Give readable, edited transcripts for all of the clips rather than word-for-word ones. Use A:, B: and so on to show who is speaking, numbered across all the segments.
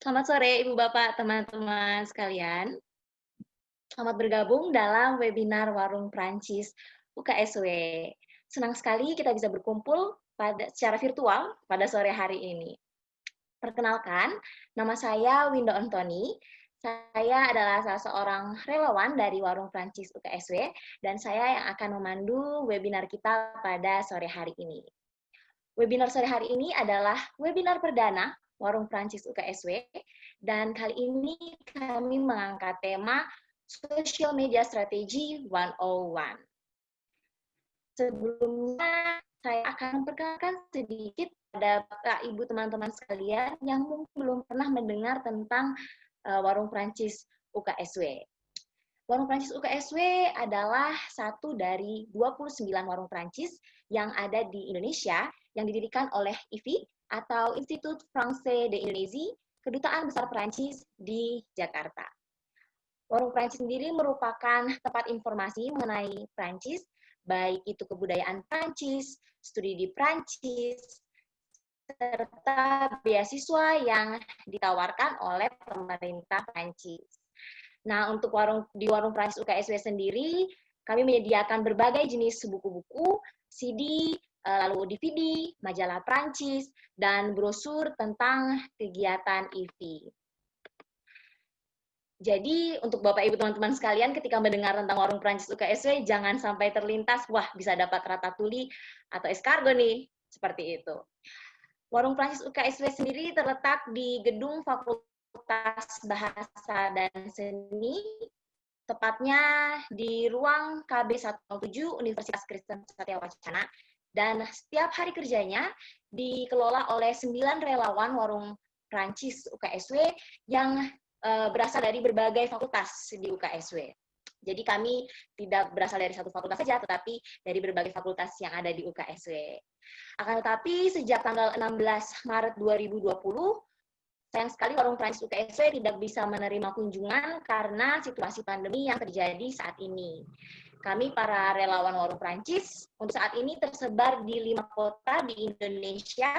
A: Selamat sore Ibu Bapak, teman-teman sekalian. Selamat bergabung dalam webinar Warung Prancis UKSW. Senang sekali kita bisa berkumpul secara virtual pada sore hari ini. Perkenalkan, nama saya Winda Antoni. Saya adalah salah seorang relawan dari Warung Prancis UKSW dan saya yang akan memandu webinar kita pada sore hari ini. Webinar sore hari ini adalah webinar perdana Warung Prancis UKSW dan kali ini kami mengangkat tema Social Media Strategy 101. Sebelumnya saya akan memperkenalkan sedikit pada Bapak Ibu teman-teman sekalian yang mungkin belum pernah mendengar tentang Warung Prancis UKSW. Warung Prancis UKSW adalah satu dari 29 warung Prancis yang ada di Indonesia yang didirikan oleh IFI atau Institut Français d'Indonésie, Kedutaan Besar Prancis di Jakarta. Warung Prancis sendiri merupakan tempat informasi mengenai Prancis, baik itu kebudayaan Prancis, studi di Prancis, serta beasiswa yang ditawarkan oleh pemerintah Prancis. Nah, untuk di Warung Prancis UKSW sendiri, kami menyediakan berbagai jenis buku-buku, CD, lalu DVD, majalah Prancis, dan brosur tentang kegiatan IFI. Jadi, untuk Bapak Ibu teman-teman sekalian, ketika mendengar tentang Warung Prancis UKSW, jangan sampai terlintas, wah bisa dapat ratatouille atau escargot nih, seperti itu. Warung Prancis UKSW sendiri terletak di gedung Fakultas Bahasa dan Seni, tepatnya di ruang KB 107 Universitas Kristen Satya Wacana, dan setiap hari kerjanya dikelola oleh 9 relawan Warung Prancis UKSW yang berasal dari berbagai fakultas di UKSW. Jadi kami tidak berasal dari satu fakultas saja, tetapi dari berbagai fakultas yang ada di UKSW. Akan tetapi sejak tanggal 16 Maret 2020, sayang sekali Warung Prancis UKSW tidak bisa menerima kunjungan karena situasi pandemi yang terjadi saat ini. Kami para relawan Warung Prancis untuk saat ini tersebar di 5 kota di Indonesia,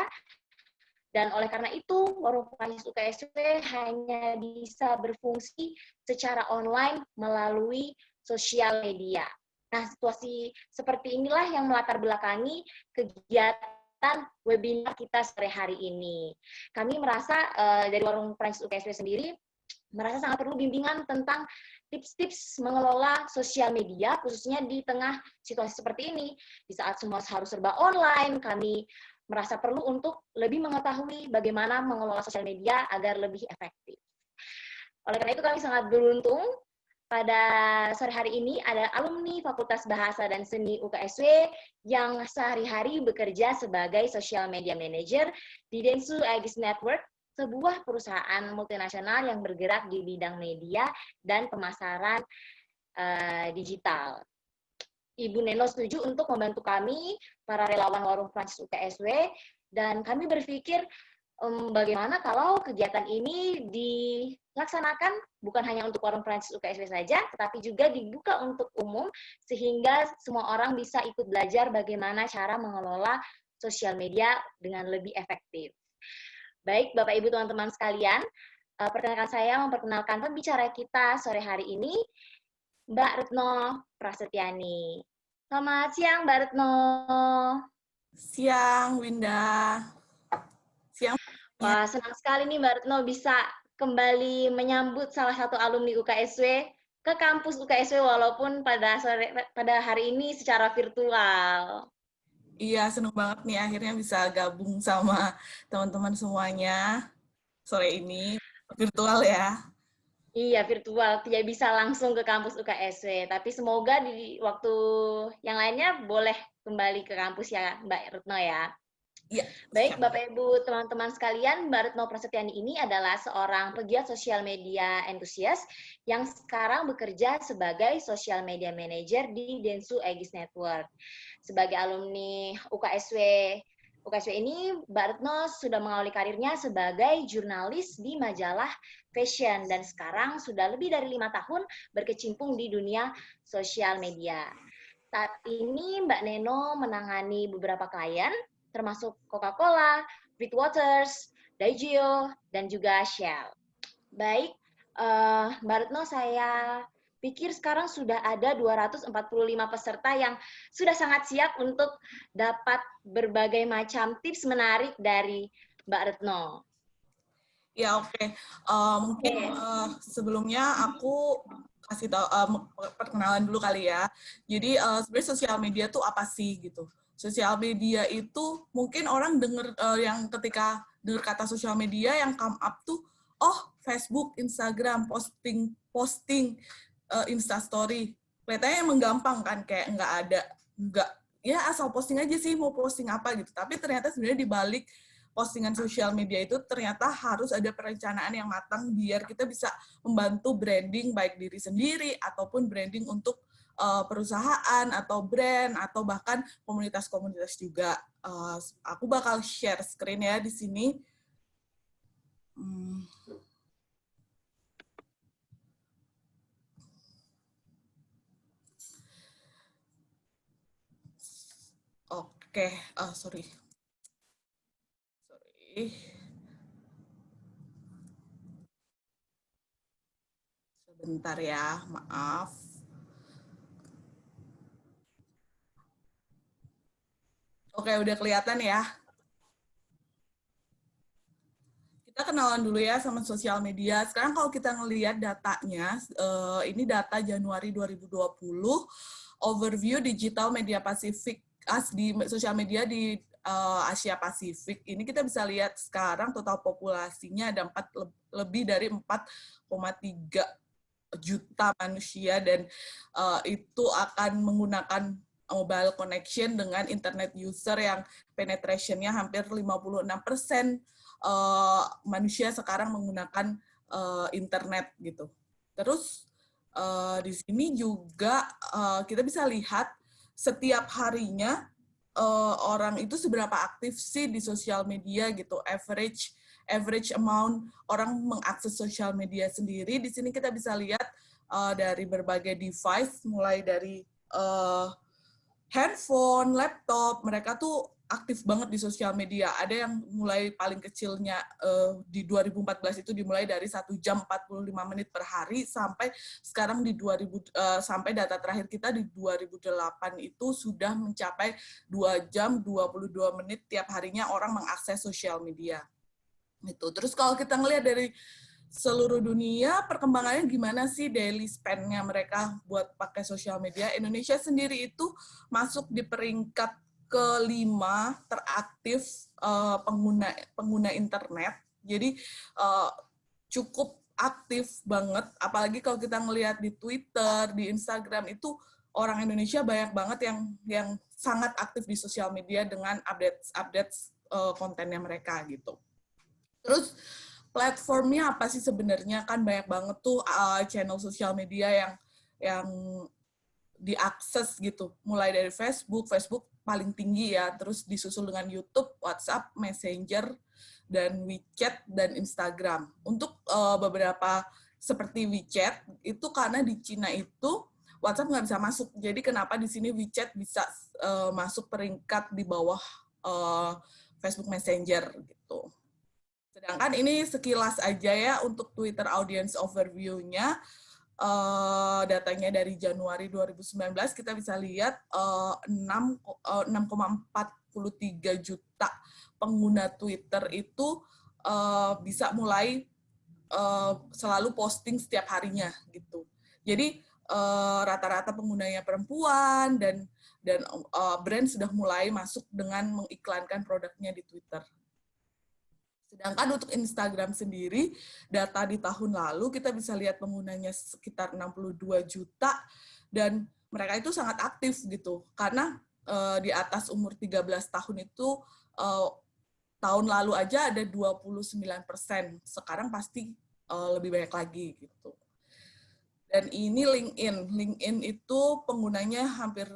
A: dan oleh karena itu Warung Prancis UKSW hanya bisa berfungsi secara online melalui sosial media. Nah, situasi seperti inilah yang melatar belakangi kegiatan webinar kita sore hari ini. Kami merasa dari Warung Prancis UKSW sendiri merasa sangat perlu bimbingan tentang tips-tips mengelola sosial media, khususnya di tengah situasi seperti ini. Di saat semua harus serba online, kami merasa perlu untuk lebih mengetahui bagaimana mengelola sosial media agar lebih efektif. Oleh karena itu kami sangat beruntung pada sore hari ini ada alumni Fakultas Bahasa dan Seni UKSW yang sehari-hari bekerja sebagai social media manager di Dentsu Aegis Network, sebuah perusahaan multinasional yang bergerak di bidang media dan pemasaran digital. Ibu Neno setuju untuk membantu kami, para relawan Warung Prancis UKSW, dan kami berpikir bagaimana kalau kegiatan ini dilaksanakan bukan hanya untuk Warung Prancis UKSW saja, tetapi juga dibuka untuk umum, sehingga semua orang bisa ikut belajar bagaimana cara mengelola sosial media dengan lebih efektif. Baik, Bapak Ibu teman-teman sekalian, perkenalkan saya memperkenalkan pembicara kita sore hari ini, Mbak Retno Prasetyani. Selamat siang, Mbak Retno.
B: Siang, Winda. Siang.
A: Wah, senang sekali nih Mbak Retno bisa kembali menyambut salah satu alumni UKSW ke kampus UKSW walaupun pada hari ini secara virtual.
B: Iya, senang banget nih akhirnya bisa gabung sama teman-teman semuanya sore ini virtual ya.
A: Iya, virtual, tidak bisa langsung ke kampus UKSW, tapi semoga di waktu yang lainnya boleh kembali ke kampus ya Mbak Retno ya.
B: Iya,
A: Baik,
B: siap.
A: Bapak Ibu teman-teman sekalian, Mbak Retno Prasetyani ini adalah seorang pegiat sosial media entusias yang sekarang bekerja sebagai social media manager di Dentsu Aegis Network. Sebagai alumni UKSW ini, Mbak Retno sudah mengawali karirnya sebagai jurnalis di majalah fashion dan sekarang sudah lebih dari 5 tahun berkecimpung di dunia sosial media. Saat ini Mbak Neno menangani beberapa klien termasuk Coca-Cola, Bridgewaters, Daijio, dan juga Shell. Baik, Mbak Retno, saya pikir sekarang sudah ada 245 peserta yang sudah sangat siap untuk dapat berbagai macam tips menarik dari Mbak Retno.
B: Ya, oke. Mungkin sebelumnya aku kasih tahu perkenalan dulu kali ya. Jadi sebenarnya sosial media tuh apa sih gitu. Sosial media itu mungkin orang dengar yang ketika dengar kata sosial media yang come up tuh oh Facebook, Instagram, posting Insta story. Kelihatannya emang gampang kan, kayak nggak ya asal posting aja sih mau posting apa gitu. Tapi ternyata sebenarnya di balik postingan sosial media itu ternyata harus ada perencanaan yang matang biar kita bisa membantu branding baik diri sendiri ataupun branding untuk perusahaan atau brand atau bahkan komunitas-komunitas juga. Aku bakal share screen ya di sini. Oke, sorry. Sebentar ya, maaf. Oke, udah kelihatan ya. Kita kenalan dulu ya sama sosial media. Sekarang kalau kita ngelihat datanya, ini data Januari 2020, overview digital media Pasifik di sosial media di Asia Pasifik. Ini kita bisa lihat sekarang total populasinya ada lebih dari 4,3 juta manusia dan itu akan menggunakan mobile connection dengan internet user yang penetration-nya hampir 56%. Manusia sekarang menggunakan internet gitu. Terus di sini juga kita bisa lihat setiap harinya orang itu seberapa aktif sih di sosial media gitu. Average amount orang mengakses sosial media sendiri. Di sini kita bisa lihat dari berbagai device, mulai dari handphone, laptop, mereka tuh aktif banget di sosial media. Ada yang mulai paling kecilnya di 2014 itu dimulai dari 1 jam 45 menit per hari sampai sekarang di sampai data terakhir kita di 2008 itu sudah mencapai 2 jam 22 menit tiap harinya orang mengakses sosial media. Gitu. Terus kalau kita ngelihat dari seluruh dunia, perkembangannya gimana sih daily spend-nya mereka buat pakai sosial media? Indonesia sendiri itu masuk di peringkat kelima teraktif pengguna internet. Jadi cukup aktif banget, apalagi kalau kita ngelihat di Twitter, di Instagram itu orang Indonesia banyak banget yang sangat aktif di sosial media dengan updates kontennya mereka gitu. Terus platformnya apa sih sebenarnya? Kan banyak banget tuh channel sosial media yang diakses gitu. Mulai dari Facebook paling tinggi ya, terus disusul dengan YouTube, WhatsApp, Messenger, dan WeChat, dan Instagram. Untuk beberapa seperti WeChat, itu karena di Cina itu WhatsApp nggak bisa masuk. Jadi kenapa di sini WeChat bisa masuk peringkat di bawah Facebook Messenger gitu. Sedangkan ini sekilas aja ya untuk Twitter Audience Overview-nya. Datanya dari Januari 2019 kita bisa lihat 6,43 juta pengguna Twitter itu bisa mulai selalu posting setiap harinya gitu. Jadi rata-rata penggunanya perempuan dan brand sudah mulai masuk dengan mengiklankan produknya di Twitter. Sedangkan untuk Instagram sendiri, data di tahun lalu kita bisa lihat penggunanya sekitar 62 juta dan mereka itu sangat aktif gitu. Karena di atas umur 13 tahun itu tahun lalu aja ada 29%. Sekarang pasti lebih banyak lagi gitu. Dan ini LinkedIn. LinkedIn itu penggunanya hampir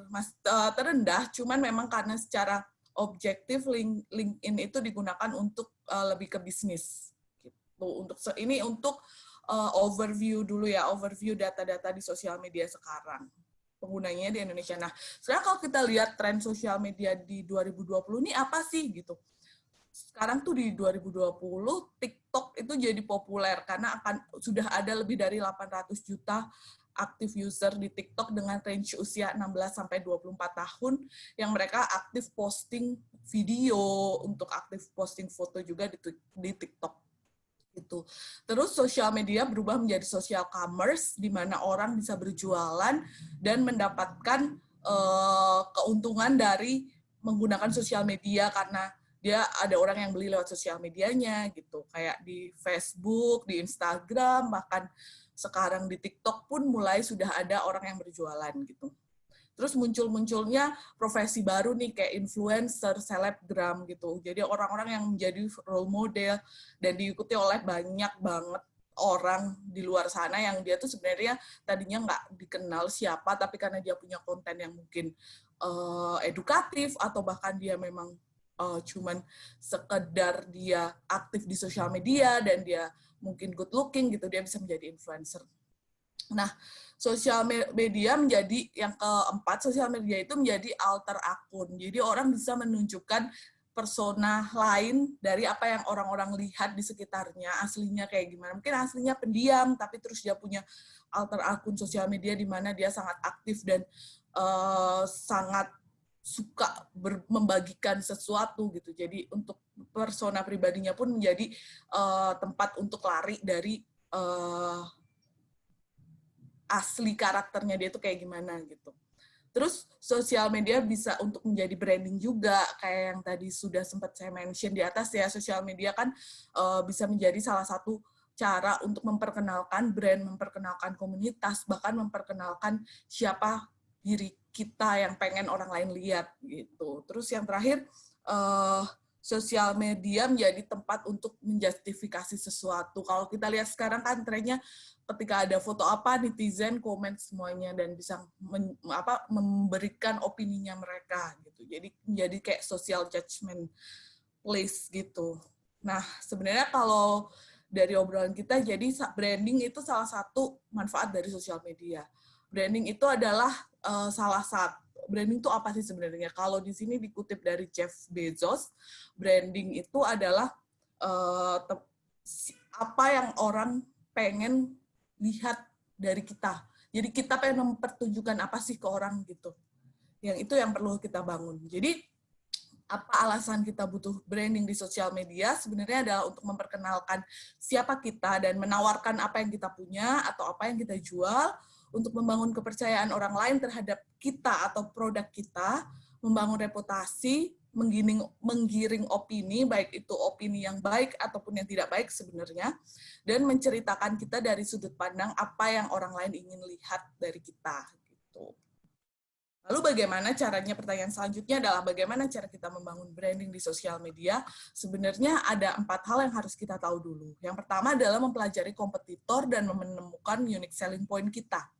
B: terendah, cuman memang karena secara objektif LinkedIn itu digunakan untuk lebih ke bisnis gitu. Untuk overview dulu ya, overview data-data di sosial media sekarang penggunanya di Indonesia. Nah, sekarang kalau kita lihat tren sosial media di 2020 ini apa sih gitu? sekarang tuh di 2020 TikTok itu jadi populer karena sudah ada lebih dari 800 juta aktif user di TikTok dengan range usia 16 sampai 24 tahun yang mereka aktif posting video, untuk aktif posting foto juga di TikTok. Gitu. Terus sosial media berubah menjadi social commerce di mana orang bisa berjualan dan mendapatkan keuntungan dari menggunakan sosial media karena dia ada orang yang beli lewat sosial medianya gitu, kayak di Facebook, di Instagram, bahkan sekarang di TikTok pun mulai sudah ada orang yang berjualan gitu. Terus muncul-munculnya profesi baru nih kayak influencer, selebgram gitu. Jadi orang-orang yang menjadi role model dan diikuti oleh banyak banget orang di luar sana yang dia tuh sebenarnya tadinya nggak dikenal siapa, tapi karena dia punya konten yang mungkin edukatif atau bahkan dia memang cuman sekedar dia aktif di sosial media dan dia mungkin good looking gitu, dia bisa menjadi influencer. Nah, sosial media menjadi yang keempat, sosial media itu menjadi alter akun. Jadi orang bisa menunjukkan persona lain dari apa yang orang-orang lihat di sekitarnya, aslinya kayak gimana. Mungkin aslinya pendiam, tapi terus dia punya alter akun sosial media di mana dia sangat aktif dan sangat suka membagikan sesuatu gitu. Jadi untuk persona pribadinya pun menjadi tempat untuk lari dari asli karakternya dia tuh kayak gimana gitu. Terus sosial media bisa untuk menjadi branding juga, kayak yang tadi sudah sempat saya mention di atas ya, sosial media kan bisa menjadi salah satu cara untuk memperkenalkan brand, memperkenalkan komunitas, bahkan memperkenalkan siapa diri kita yang pengen orang lain lihat gitu. Terus yang terakhir, sosial media menjadi tempat untuk menjustifikasi sesuatu. Kalau kita lihat sekarang kan trennya ketika ada foto apa, netizen komen semuanya dan bisa memberikan opininya mereka gitu. Jadi menjadi kayak social judgment place gitu. Nah, sebenarnya kalau dari obrolan kita, jadi branding itu salah satu manfaat dari sosial media. Branding itu adalah salah satu, branding itu apa sih sebenarnya? Kalau di sini dikutip dari Jeff Bezos, branding itu adalah apa yang orang pengen lihat dari kita. Jadi kita pengen mempertunjukkan apa sih ke orang gitu. Yang itu yang perlu kita bangun. Jadi apa alasan kita butuh branding di sosial media? Sebenarnya adalah untuk memperkenalkan siapa kita dan menawarkan apa yang kita punya atau apa yang kita jual untuk membangun kepercayaan orang lain terhadap kita atau produk kita, membangun reputasi, menggiring opini, baik itu opini yang baik ataupun yang tidak baik sebenarnya, dan menceritakan kita dari sudut pandang apa yang orang lain ingin lihat dari kita. Gitu. Lalu bagaimana caranya, pertanyaan selanjutnya adalah bagaimana cara kita membangun branding di sosial media? Sebenarnya ada 4 hal yang harus kita tahu dulu. Yang pertama adalah mempelajari kompetitor dan menemukan unique selling point kita.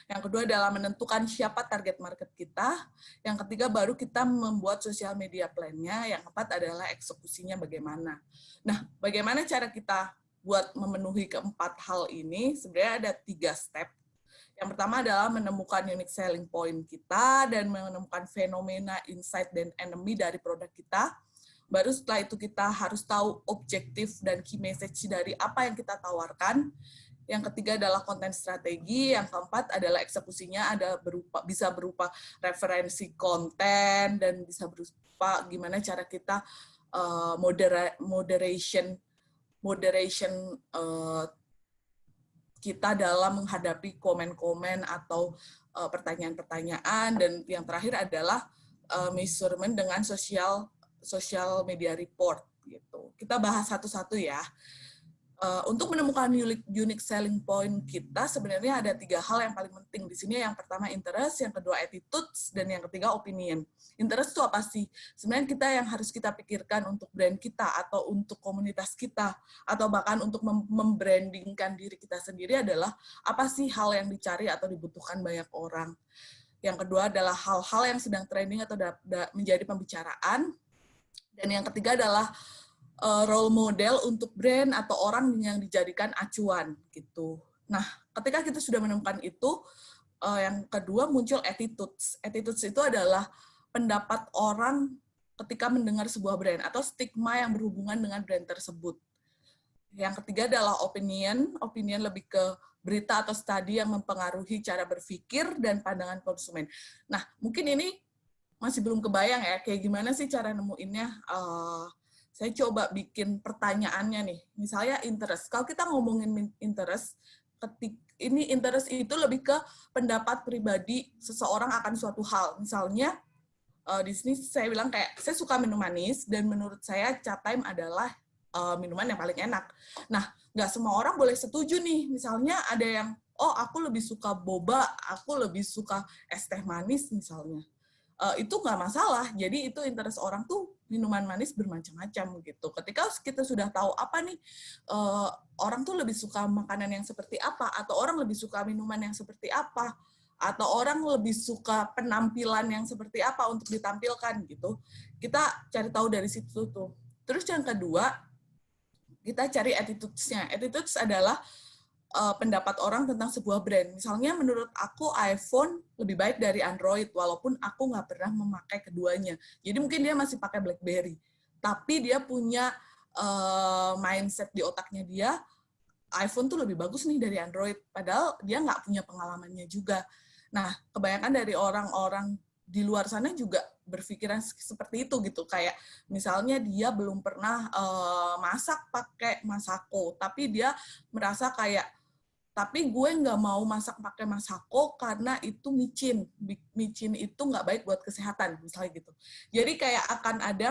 B: Yang kedua adalah menentukan siapa target market kita. Yang ketiga baru kita membuat sosial media plan-nya. Yang keempat adalah eksekusinya bagaimana. Nah, bagaimana cara kita buat memenuhi keempat hal ini? Sebenarnya ada 3 step. Yang pertama adalah menemukan unique selling point kita dan menemukan fenomena, insight, dan enemy dari produk kita. Baru setelah itu kita harus tahu objektif dan key message dari apa yang kita tawarkan. Yang ketiga adalah konten strategi. Yang keempat adalah eksekusinya, bisa berupa referensi konten dan bisa berupa gimana cara kita moderation kita dalam menghadapi komen-komen atau pertanyaan-pertanyaan. Dan yang terakhir adalah measurement dengan social media report gitu. Kita bahas satu-satu ya. Untuk menemukan unique selling point kita sebenarnya ada 3 hal yang paling penting di sini. Yang pertama interest, yang kedua attitudes, dan yang ketiga opinion. Interest itu apa sih? Sebenarnya kita yang harus kita pikirkan untuk brand kita atau untuk komunitas kita atau bahkan untuk membrandingkan diri kita sendiri adalah apa sih hal yang dicari atau dibutuhkan banyak orang. Yang kedua adalah hal-hal yang sedang trending atau menjadi pembicaraan. Dan yang ketiga adalah role model untuk brand atau orang yang dijadikan acuan gitu. Nah, ketika kita sudah menemukan itu, yang kedua muncul attitudes. Attitudes itu adalah pendapat orang ketika mendengar sebuah brand atau stigma yang berhubungan dengan brand tersebut. Yang ketiga adalah opinion lebih ke berita atau studi yang mempengaruhi cara berpikir dan pandangan konsumen. Nah, mungkin ini masih belum kebayang ya, kayak gimana sih cara nemuinnya. Saya coba bikin pertanyaannya nih, misalnya interest. Kalau kita ngomongin interest, ini interest itu lebih ke pendapat pribadi seseorang akan suatu hal. Misalnya, di sini saya bilang kayak, saya suka minum manis, dan menurut saya Chat Time adalah minuman yang paling enak. Nah, nggak semua orang boleh setuju nih. Misalnya ada yang, oh aku lebih suka boba, aku lebih suka es teh manis misalnya. Itu nggak masalah. Jadi itu interest orang tuh minuman manis bermacam-macam gitu. Ketika kita sudah tahu apa nih, orang tuh lebih suka makanan yang seperti apa, atau orang lebih suka minuman yang seperti apa, atau orang lebih suka penampilan yang seperti apa untuk ditampilkan gitu. Kita cari tahu dari situ tuh. Terus yang kedua, kita cari attitudes-nya. Attitudes adalah pendapat orang tentang sebuah brand. Misalnya menurut aku iPhone lebih baik dari Android, walaupun aku nggak pernah memakai keduanya. Jadi mungkin dia masih pakai BlackBerry. Tapi dia punya mindset di otaknya dia, iPhone tuh lebih bagus nih dari Android. Padahal dia nggak punya pengalamannya juga. Nah, kebanyakan dari orang-orang di luar sana juga berpikiran seperti itu gitu, kayak misalnya dia belum pernah masak pakai Masako, tapi dia merasa kayak, tapi gue nggak mau masak pakai Masako karena itu micin itu nggak baik buat kesehatan misalnya gitu. Jadi kayak akan ada,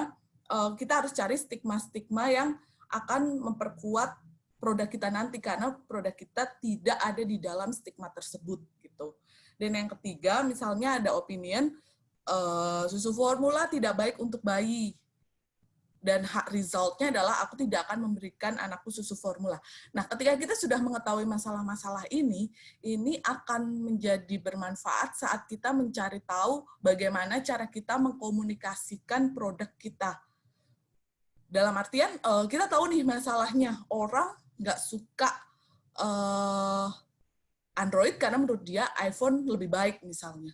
B: kita harus cari stigma-stigma yang akan memperkuat produk kita nanti, karena produk kita tidak ada di dalam stigma tersebut gitu. Dan yang ketiga, misalnya ada opinion, susu formula tidak baik untuk bayi. Dan resultnya adalah aku tidak akan memberikan anakku susu formula. Nah, ketika kita sudah mengetahui masalah-masalah ini akan menjadi bermanfaat saat kita mencari tahu bagaimana cara kita mengkomunikasikan produk kita. Dalam artian, kita tahu nih masalahnya, orang nggak suka Android karena menurut dia iPhone lebih baik misalnya.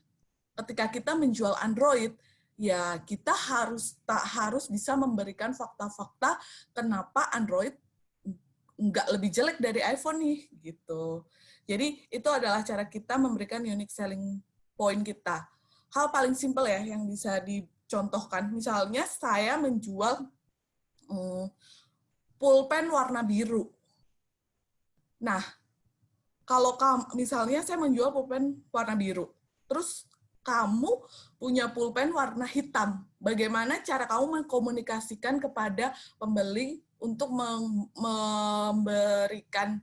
B: Ketika kita menjual Android, ya kita harus bisa memberikan fakta-fakta kenapa Android nggak lebih jelek dari iPhone nih, gitu. Jadi itu adalah cara kita memberikan unique selling point kita. Hal paling simpel ya yang bisa dicontohkan, misalnya saya menjual pulpen warna biru. Nah, kalau misalnya saya menjual pulpen warna biru, terus kamu punya pulpen warna hitam, bagaimana cara kamu mengkomunikasikan kepada pembeli untuk memberikan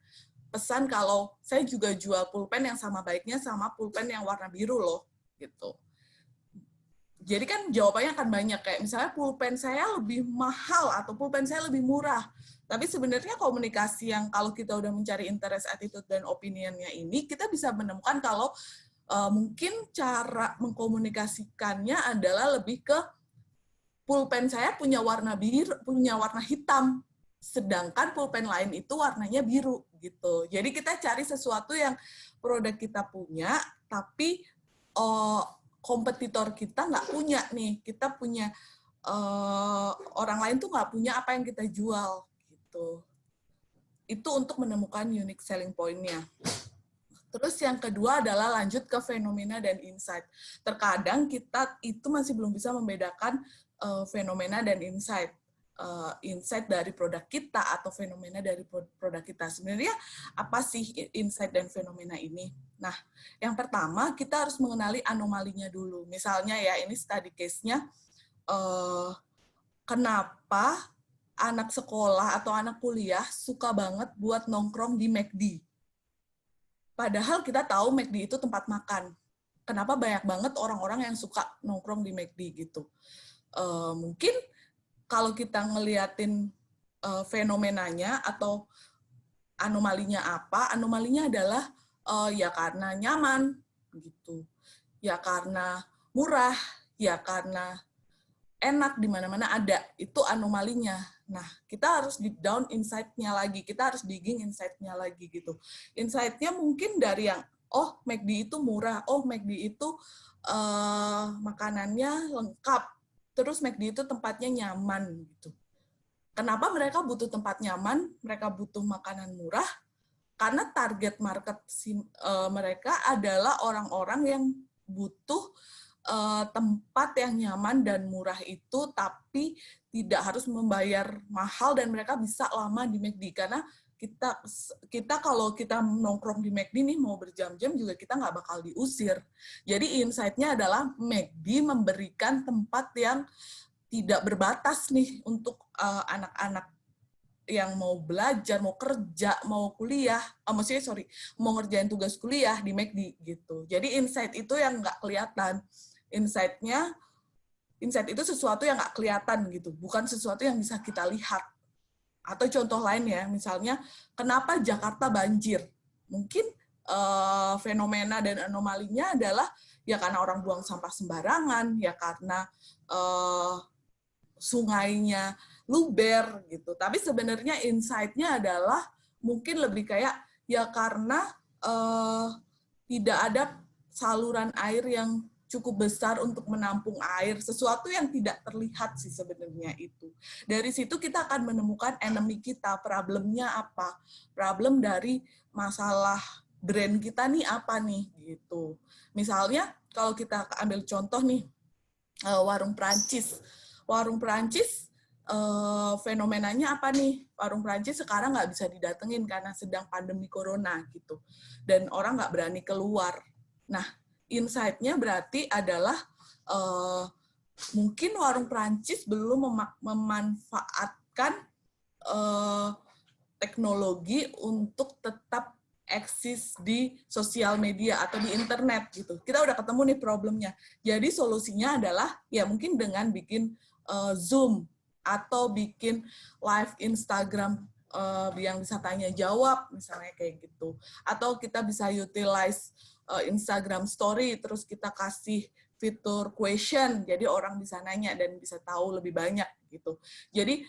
B: pesan kalau saya juga jual pulpen yang sama baiknya sama pulpen yang warna biru loh, gitu. Jadi kan jawabannya akan banyak, kayak misalnya pulpen saya lebih mahal atau pulpen saya lebih murah. Tapi sebenarnya komunikasi yang kalau kita udah mencari interest, attitude, dan opinionnya ini, kita bisa menemukan kalau mungkin cara mengkomunikasikannya adalah lebih ke pulpen saya punya warna biru, punya warna hitam, sedangkan pulpen lain itu warnanya biru gitu. Jadi kita cari sesuatu yang produk kita punya, tapi kompetitor kita nggak punya nih. Kita punya, orang lain tuh nggak punya apa yang kita jual gitu. Itu untuk menemukan unique selling point-nya. Terus yang kedua adalah lanjut ke fenomena dan insight. Terkadang kita itu masih belum bisa membedakan fenomena dan insight. Insight dari produk kita atau fenomena dari produk kita. Sebenarnya apa sih insight dan fenomena ini? Nah, yang pertama kita harus mengenali anomalinya dulu. Misalnya ya, ini study case-nya, kenapa anak sekolah atau anak kuliah suka banget buat nongkrong di McD. Padahal kita tahu McD itu tempat makan. Kenapa banyak banget orang-orang yang suka nongkrong di McD gitu? Mungkin kalau kita ngeliatin fenomenanya atau anomalinya apa, anomalinya adalah ya karena nyaman gitu, ya karena murah, ya karena enak, di mana-mana ada, itu anomalinya. Nah, kita harus deep down insight-nya lagi, kita harus digging insight-nya lagi gitu. Insight-nya mungkin dari yang, oh McD itu murah, oh McD itu makanannya lengkap, terus McD itu tempatnya nyaman gitu. Kenapa mereka butuh tempat nyaman? Mereka butuh makanan murah karena target market mereka adalah orang-orang yang butuh tempat yang nyaman dan murah itu, tapi tidak harus membayar mahal dan mereka bisa lama di McD. Karena kita kalau kita nongkrong di McD nih mau berjam-jam juga kita nggak bakal diusir. Jadi insight-nya adalah McD memberikan tempat yang tidak berbatas nih untuk anak-anak yang mau belajar, mau kerja, mau kuliah, mau ngerjain tugas kuliah di McD gitu. Jadi insight itu yang nggak kelihatan. Insight itu sesuatu yang nggak kelihatan gitu, bukan sesuatu yang bisa kita lihat. Atau contoh lain ya, misalnya kenapa Jakarta banjir? Mungkin fenomena dan anomalinya adalah ya karena orang buang sampah sembarangan, ya karena sungainya luber gitu. Tapi sebenarnya insight-nya adalah mungkin lebih kayak ya karena tidak ada saluran air yang cukup besar untuk menampung air, sesuatu yang tidak terlihat sih sebenarnya itu. Dari situ kita akan menemukan enemy kita, problemnya apa, problem dari masalah brand kita nih apa nih gitu. Misalnya kalau kita ambil contoh nih warung Prancis. Warung Prancis fenomenanya apa nih? Warung Prancis sekarang nggak bisa didatengin karena sedang pandemi corona gitu, dan orang nggak berani keluar. Nah, insight-nya berarti adalah mungkin warung Prancis belum memanfaatkan teknologi untuk tetap eksis di sosial media atau di internet gitu. Kita udah ketemu nih problemnya. Jadi solusinya adalah ya mungkin dengan bikin Zoom atau bikin live Instagram yang bisa tanya jawab misalnya kayak gitu. Atau kita bisa utilize Instagram story terus kita kasih fitur question, jadi orang bisa nanya dan bisa tahu lebih banyak gitu. Jadi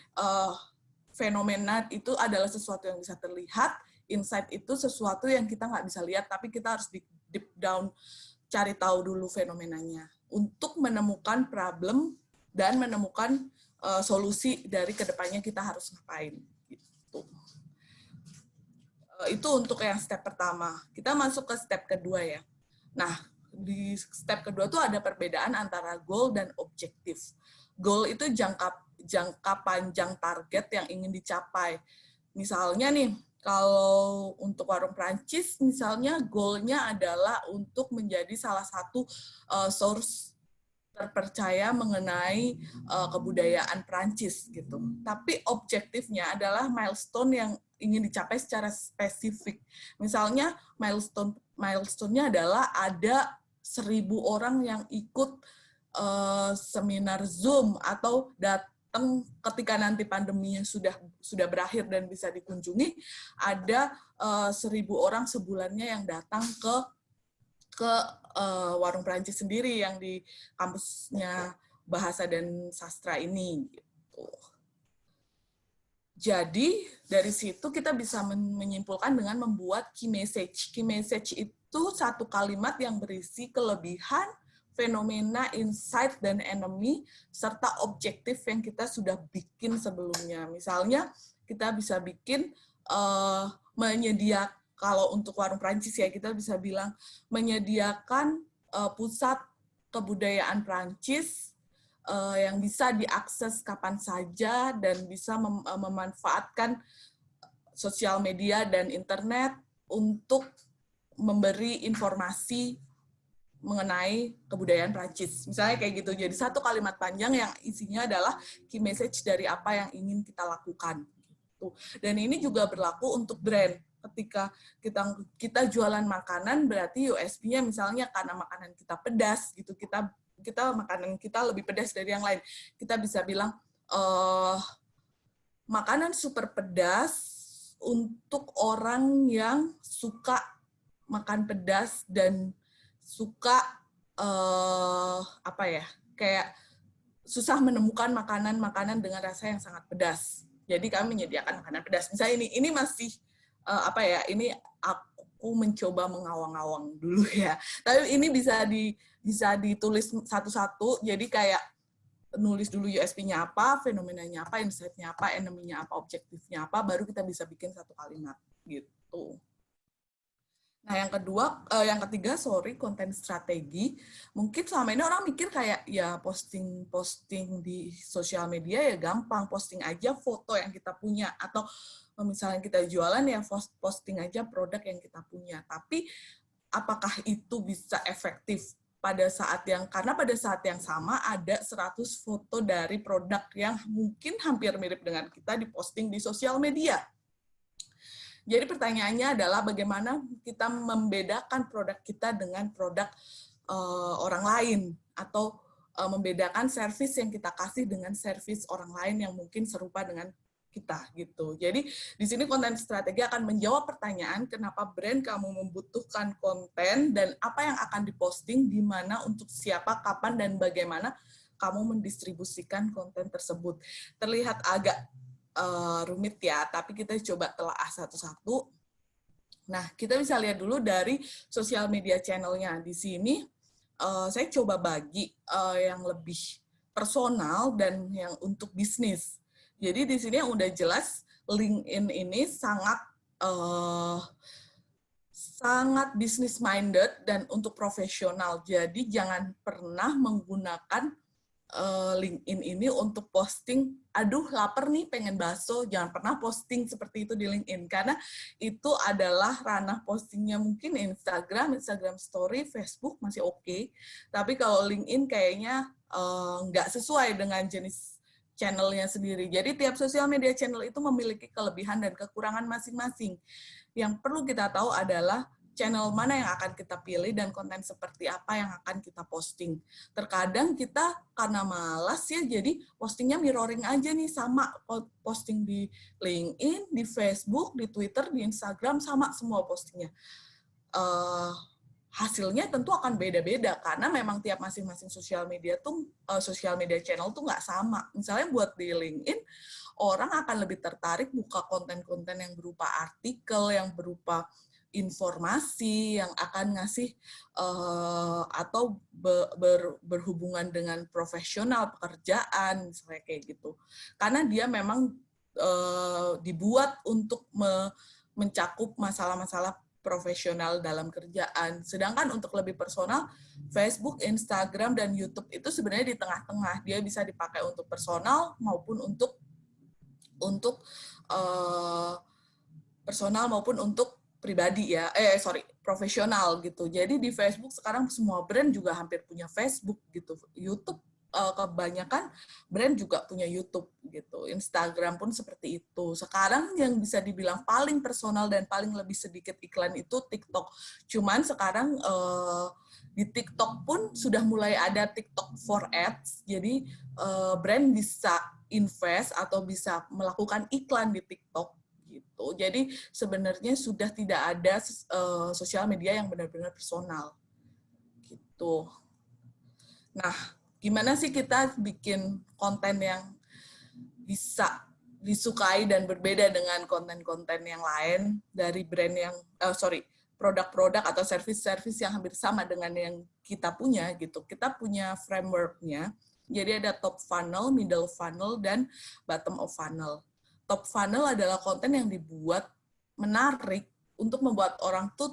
B: fenomena itu adalah sesuatu yang bisa terlihat, insight itu sesuatu yang kita nggak bisa lihat, tapi kita harus deep down cari tahu dulu fenomenanya untuk menemukan problem dan menemukan solusi dari kedepannya kita harus ngapain. Gitu. Itu untuk yang step pertama. Kita masuk ke step kedua ya. Nah, di step kedua tuh ada perbedaan antara goal dan objektif. Goal itu jangka panjang target yang ingin dicapai. Misalnya nih, kalau untuk warung Prancis, misalnya goalnya adalah untuk menjadi salah satu source terpercaya mengenai kebudayaan Prancis gitu. Tapi objektifnya adalah milestone yang ingin dicapai secara spesifik. Misalnya milestone-nya adalah ada 1.000 orang yang ikut seminar Zoom atau datang ketika nanti pandeminya sudah berakhir dan bisa dikunjungi, ada 1.000 orang sebulannya yang datang ke warung Prancis sendiri yang di kampusnya Bahasa dan Sastra ini gitu. Jadi dari situ kita bisa menyimpulkan dengan membuat key message. Key message itu satu kalimat yang berisi kelebihan, fenomena, insight, dan enemy, serta objektif yang kita sudah bikin sebelumnya. Misalnya kita bisa bikin menyediakan, kalau untuk warung Prancis ya kita bisa bilang menyediakan pusat kebudayaan Prancis yang bisa diakses kapan saja dan bisa memanfaatkan sosial media dan internet untuk memberi informasi mengenai kebudayaan Prancis. Misalnya kayak gitu. Jadi satu kalimat panjang yang isinya adalah key message dari apa yang ingin kita lakukan. Gitu. Dan ini juga berlaku untuk brand. Ketika kita jualan makanan, berarti USP-nya misalnya karena makanan kita pedas gitu, kita makanan kita lebih pedas dari yang lain. Kita bisa bilang makanan super pedas untuk orang yang suka makan pedas dan suka kayak susah menemukan makanan dengan rasa yang sangat pedas. Jadi kami menyediakan makanan pedas. Misalnya ini masih ini aku mencoba mengawang-awang dulu ya. Tapi ini bisa ditulis satu-satu. Jadi kayak nulis dulu USP-nya apa, fenomenanya apa, insight-nya apa, enemy-nya apa, objektifnya apa, baru kita bisa bikin satu kalimat gitu. Nah, yang ketiga, konten strategi. Mungkin selama ini orang mikir kayak ya posting di sosial media ya gampang, posting aja foto yang kita punya, atau misalnya kita jualan ya posting aja produk yang kita punya. Tapi apakah itu bisa efektif karena pada saat yang sama ada 100 foto dari produk yang mungkin hampir mirip dengan kita diposting di sosial media. Jadi pertanyaannya adalah bagaimana kita membedakan produk kita dengan produk orang lain, atau membedakan servis yang kita kasih dengan servis orang lain yang mungkin serupa dengan kita gitu. Jadi di sini konten strategi akan menjawab pertanyaan kenapa brand kamu membutuhkan konten dan apa yang akan diposting, di mana, untuk siapa, kapan, dan bagaimana kamu mendistribusikan konten tersebut. Terlihat agak rumit ya, tapi kita coba telaah satu-satu. Nah, kita bisa lihat dulu dari sosial media channel-nya. Di sini saya coba bagi yang lebih personal dan yang untuk bisnis. Jadi di sini yang udah jelas, LinkedIn ini sangat business minded dan untuk profesional. Jadi jangan pernah menggunakan LinkedIn ini untuk posting, aduh lapar nih pengen bakso, jangan pernah posting seperti itu di LinkedIn, karena itu adalah ranah postingnya mungkin Instagram Story, Facebook masih oke, tapi kalau LinkedIn kayaknya nggak sesuai dengan jenis channelnya sendiri. Jadi tiap sosial media channel itu memiliki kelebihan dan kekurangan masing-masing. Yang perlu kita tahu adalah channel mana yang akan kita pilih dan konten seperti apa yang akan kita posting. Terkadang kita karena malas ya, jadi postingnya mirroring aja nih, sama posting di LinkedIn, di Facebook, di Twitter, di Instagram, sama semua postingnya. Hasilnya tentu akan beda-beda karena memang tiap masing-masing sosial media channel tuh nggak sama. Misalnya buat di LinkedIn, orang akan lebih tertarik buka konten-konten yang berupa artikel, yang berupa informasi, yang akan ngasih atau berhubungan dengan profesional pekerjaan, misalnya kayak gitu. Karena dia memang dibuat untuk mencakup masalah-masalah profesional dalam kerjaan. Sedangkan untuk lebih personal, Facebook, Instagram, dan YouTube itu sebenarnya di tengah-tengah. Dia bisa dipakai untuk personal maupun untuk personal maupun untuk pribadi ya, profesional gitu. Jadi di Facebook sekarang semua brand juga hampir punya Facebook gitu. YouTube kebanyakan brand juga punya YouTube gitu. Instagram pun seperti itu. Sekarang yang bisa dibilang paling personal dan paling lebih sedikit iklan itu TikTok. Cuman sekarang di TikTok pun sudah mulai ada TikTok for Ads. Jadi brand bisa invest atau bisa melakukan iklan di TikTok gitu. Jadi sebenarnya sudah tidak ada sosial media yang benar-benar personal gitu. Nah, gimana sih kita bikin konten yang bisa disukai dan berbeda dengan konten-konten yang lain dari brand yang produk-produk atau service-service yang hampir sama dengan yang kita punya gitu. Kita punya framework-nya. Jadi ada top funnel, middle funnel, dan bottom of funnel. Top funnel adalah konten yang dibuat menarik untuk membuat orang tuh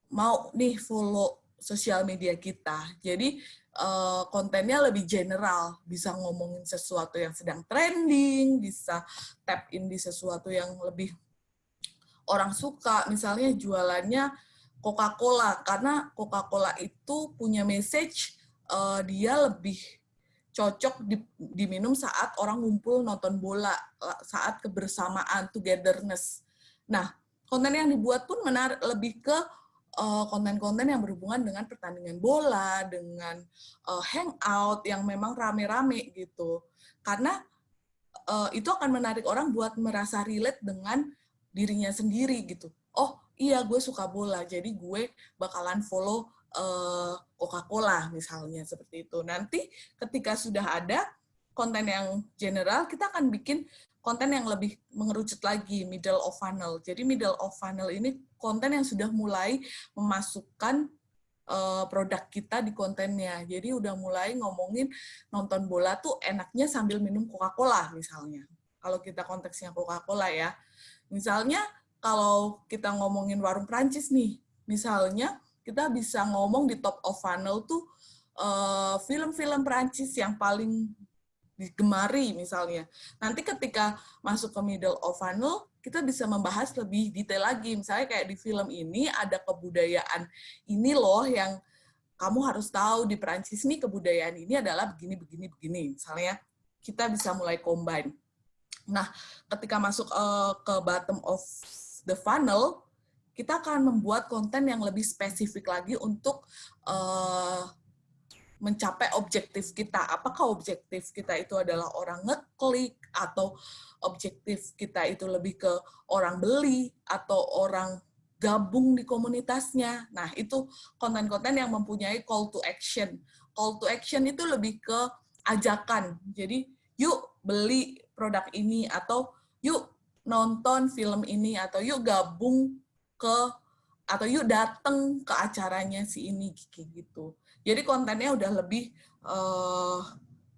B: mau nih follow sosial media kita. Jadi kontennya lebih general, bisa ngomongin sesuatu yang sedang trending, bisa tap in di sesuatu yang lebih orang suka. Misalnya jualannya Coca-Cola, karena Coca-Cola itu punya message dia lebih cocok diminum saat orang ngumpul nonton bola, saat kebersamaan, togetherness. Nah, konten yang dibuat pun menarik, lebih ke konten-konten yang berhubungan dengan pertandingan bola, dengan hangout yang memang rame-rame gitu. Karena itu akan menarik orang buat merasa relate dengan dirinya sendiri gitu. Oh iya, gue suka bola, jadi gue bakalan follow Coca-Cola misalnya, seperti itu. Nanti ketika sudah ada konten yang general, kita akan bikin konten yang lebih mengerucut lagi, middle of funnel. Jadi middle of funnel ini konten yang sudah mulai memasukkan produk kita di kontennya. Jadi udah mulai ngomongin nonton bola tuh enaknya sambil minum Coca-Cola misalnya. Kalau kita konteksnya Coca-Cola ya. Misalnya kalau kita ngomongin warung Prancis nih, misalnya kita bisa ngomong di top of funnel tuh film-film Prancis yang paling digemari misalnya. Nanti ketika masuk ke middle of funnel, kita bisa membahas lebih detail lagi. Misalnya kayak di film ini ada kebudayaan ini loh yang kamu harus tahu di Perancis nih kebudayaan ini adalah begini, begini, begini. Misalnya kita bisa mulai combine. Nah, ketika masuk ke bottom of the funnel, kita akan membuat konten yang lebih spesifik lagi untuk mencapai objektif kita. Apakah objektif kita itu adalah orang ngeklik, atau objektif kita itu lebih ke orang beli, atau orang gabung di komunitasnya. Nah, itu konten-konten yang mempunyai call to action. Call to action itu lebih ke ajakan. Jadi, yuk beli produk ini, atau yuk nonton film ini, atau yuk gabung atau yuk datang ke acaranya si ini, kayak gitu. Jadi kontennya udah lebih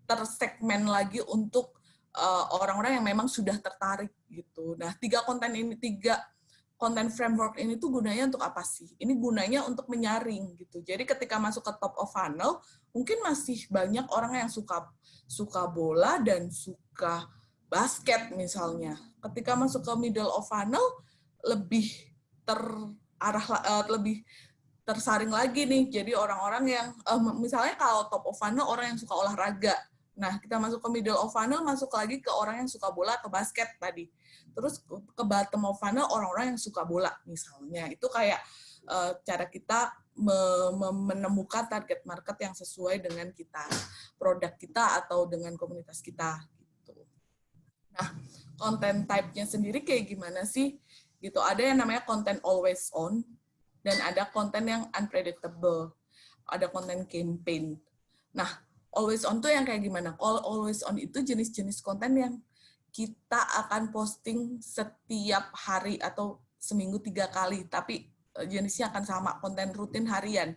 B: tersegmen lagi untuk orang-orang yang memang sudah tertarik gitu. Nah, tiga konten framework ini tuh gunanya untuk apa sih? Ini gunanya untuk menyaring gitu. Jadi ketika masuk ke top of funnel, mungkin masih banyak orang yang suka bola dan suka basket misalnya. Ketika masuk ke middle of funnel, lebih lebih tersaring lagi nih. Jadi orang-orang yang misalnya kalau top of funnel orang yang suka olahraga. Nah, kita masuk ke middle of funnel, masuk lagi ke orang yang suka bola atau basket tadi. Terus ke bottom of funnel orang-orang yang suka bola misalnya. Itu kayak cara kita menemukan target market yang sesuai dengan kita, produk kita atau dengan komunitas kita gitu. Nah, konten type-nya sendiri kayak gimana sih? Gitu. Ada yang namanya konten always on, dan ada konten yang unpredictable, ada konten campaign. Nah, always on tuh yang kayak gimana? Kalau always on itu jenis-jenis konten yang kita akan posting setiap hari atau seminggu 3 kali, tapi jenisnya akan sama, konten rutin harian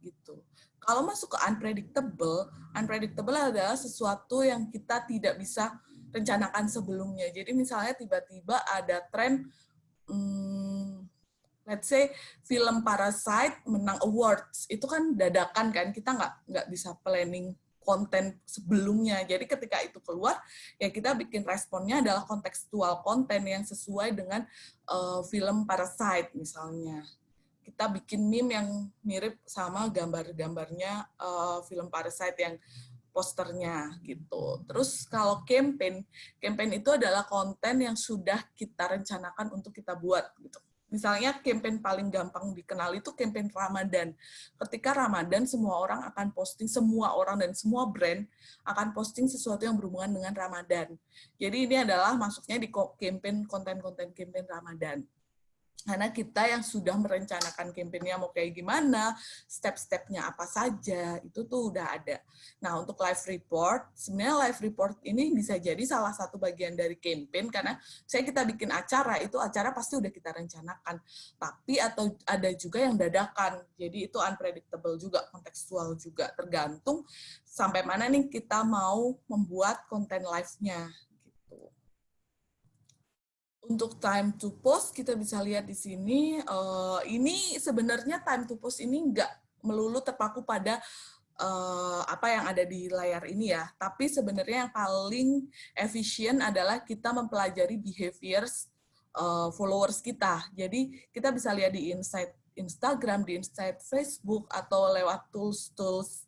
B: gitu. Kalau masuk ke unpredictable, unpredictable adalah sesuatu yang kita tidak bisa rencanakan sebelumnya. Jadi misalnya tiba-tiba ada tren let's say film Parasite menang awards, itu kan dadakan kan, kita nggak bisa planning konten sebelumnya. Jadi ketika itu keluar, ya kita bikin responnya adalah kontekstual konten yang sesuai dengan film Parasite misalnya. Kita bikin meme yang mirip sama gambar-gambarnya film Parasite yang posternya gitu. Terus kalau campaign itu adalah konten yang sudah kita rencanakan untuk kita buat gitu. Misalnya campaign paling gampang dikenal itu campaign Ramadan. Ketika Ramadan, semua orang akan posting, semua orang dan semua brand akan posting sesuatu yang berhubungan dengan Ramadan. Jadi ini adalah masuknya di campaign konten-konten campaign Ramadan. Karena kita yang sudah merencanakan campaign-nya mau kayak gimana, step-stepnya apa saja, itu tuh udah ada. Nah, untuk live report, sebenarnya live report ini bisa jadi salah satu bagian dari campaign, karena saya kita bikin acara, itu acara pasti udah kita rencanakan. Tapi atau ada juga yang dadakan, jadi itu unpredictable juga, kontekstual juga, tergantung sampai mana nih kita mau membuat konten live-nya. Untuk time to post, kita bisa lihat di sini, ini sebenarnya time to post ini nggak melulu terpaku pada apa yang ada di layar ini ya, tapi sebenarnya yang paling efisien adalah kita mempelajari behaviors followers kita. Jadi kita bisa lihat di insight Instagram, di insight Facebook, atau lewat tools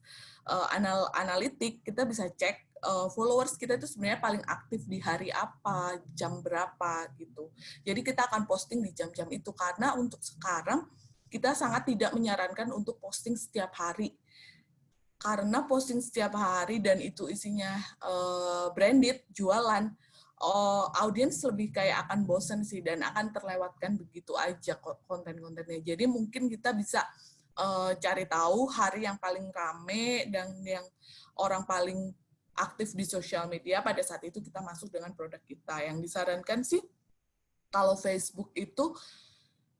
B: analitik, kita bisa cek followers kita itu sebenarnya paling aktif di hari apa, jam berapa gitu. Jadi kita akan posting di jam-jam itu, karena untuk sekarang kita sangat tidak menyarankan untuk posting setiap hari. Karena posting setiap hari dan itu isinya branded, jualan, audiens lebih kayak akan bosen sih, dan akan terlewatkan begitu aja konten-kontennya. Jadi mungkin kita bisa cari tahu hari yang paling rame dan yang orang paling aktif di sosial media, pada saat itu kita masuk dengan produk kita. Yang disarankan sih, kalau Facebook itu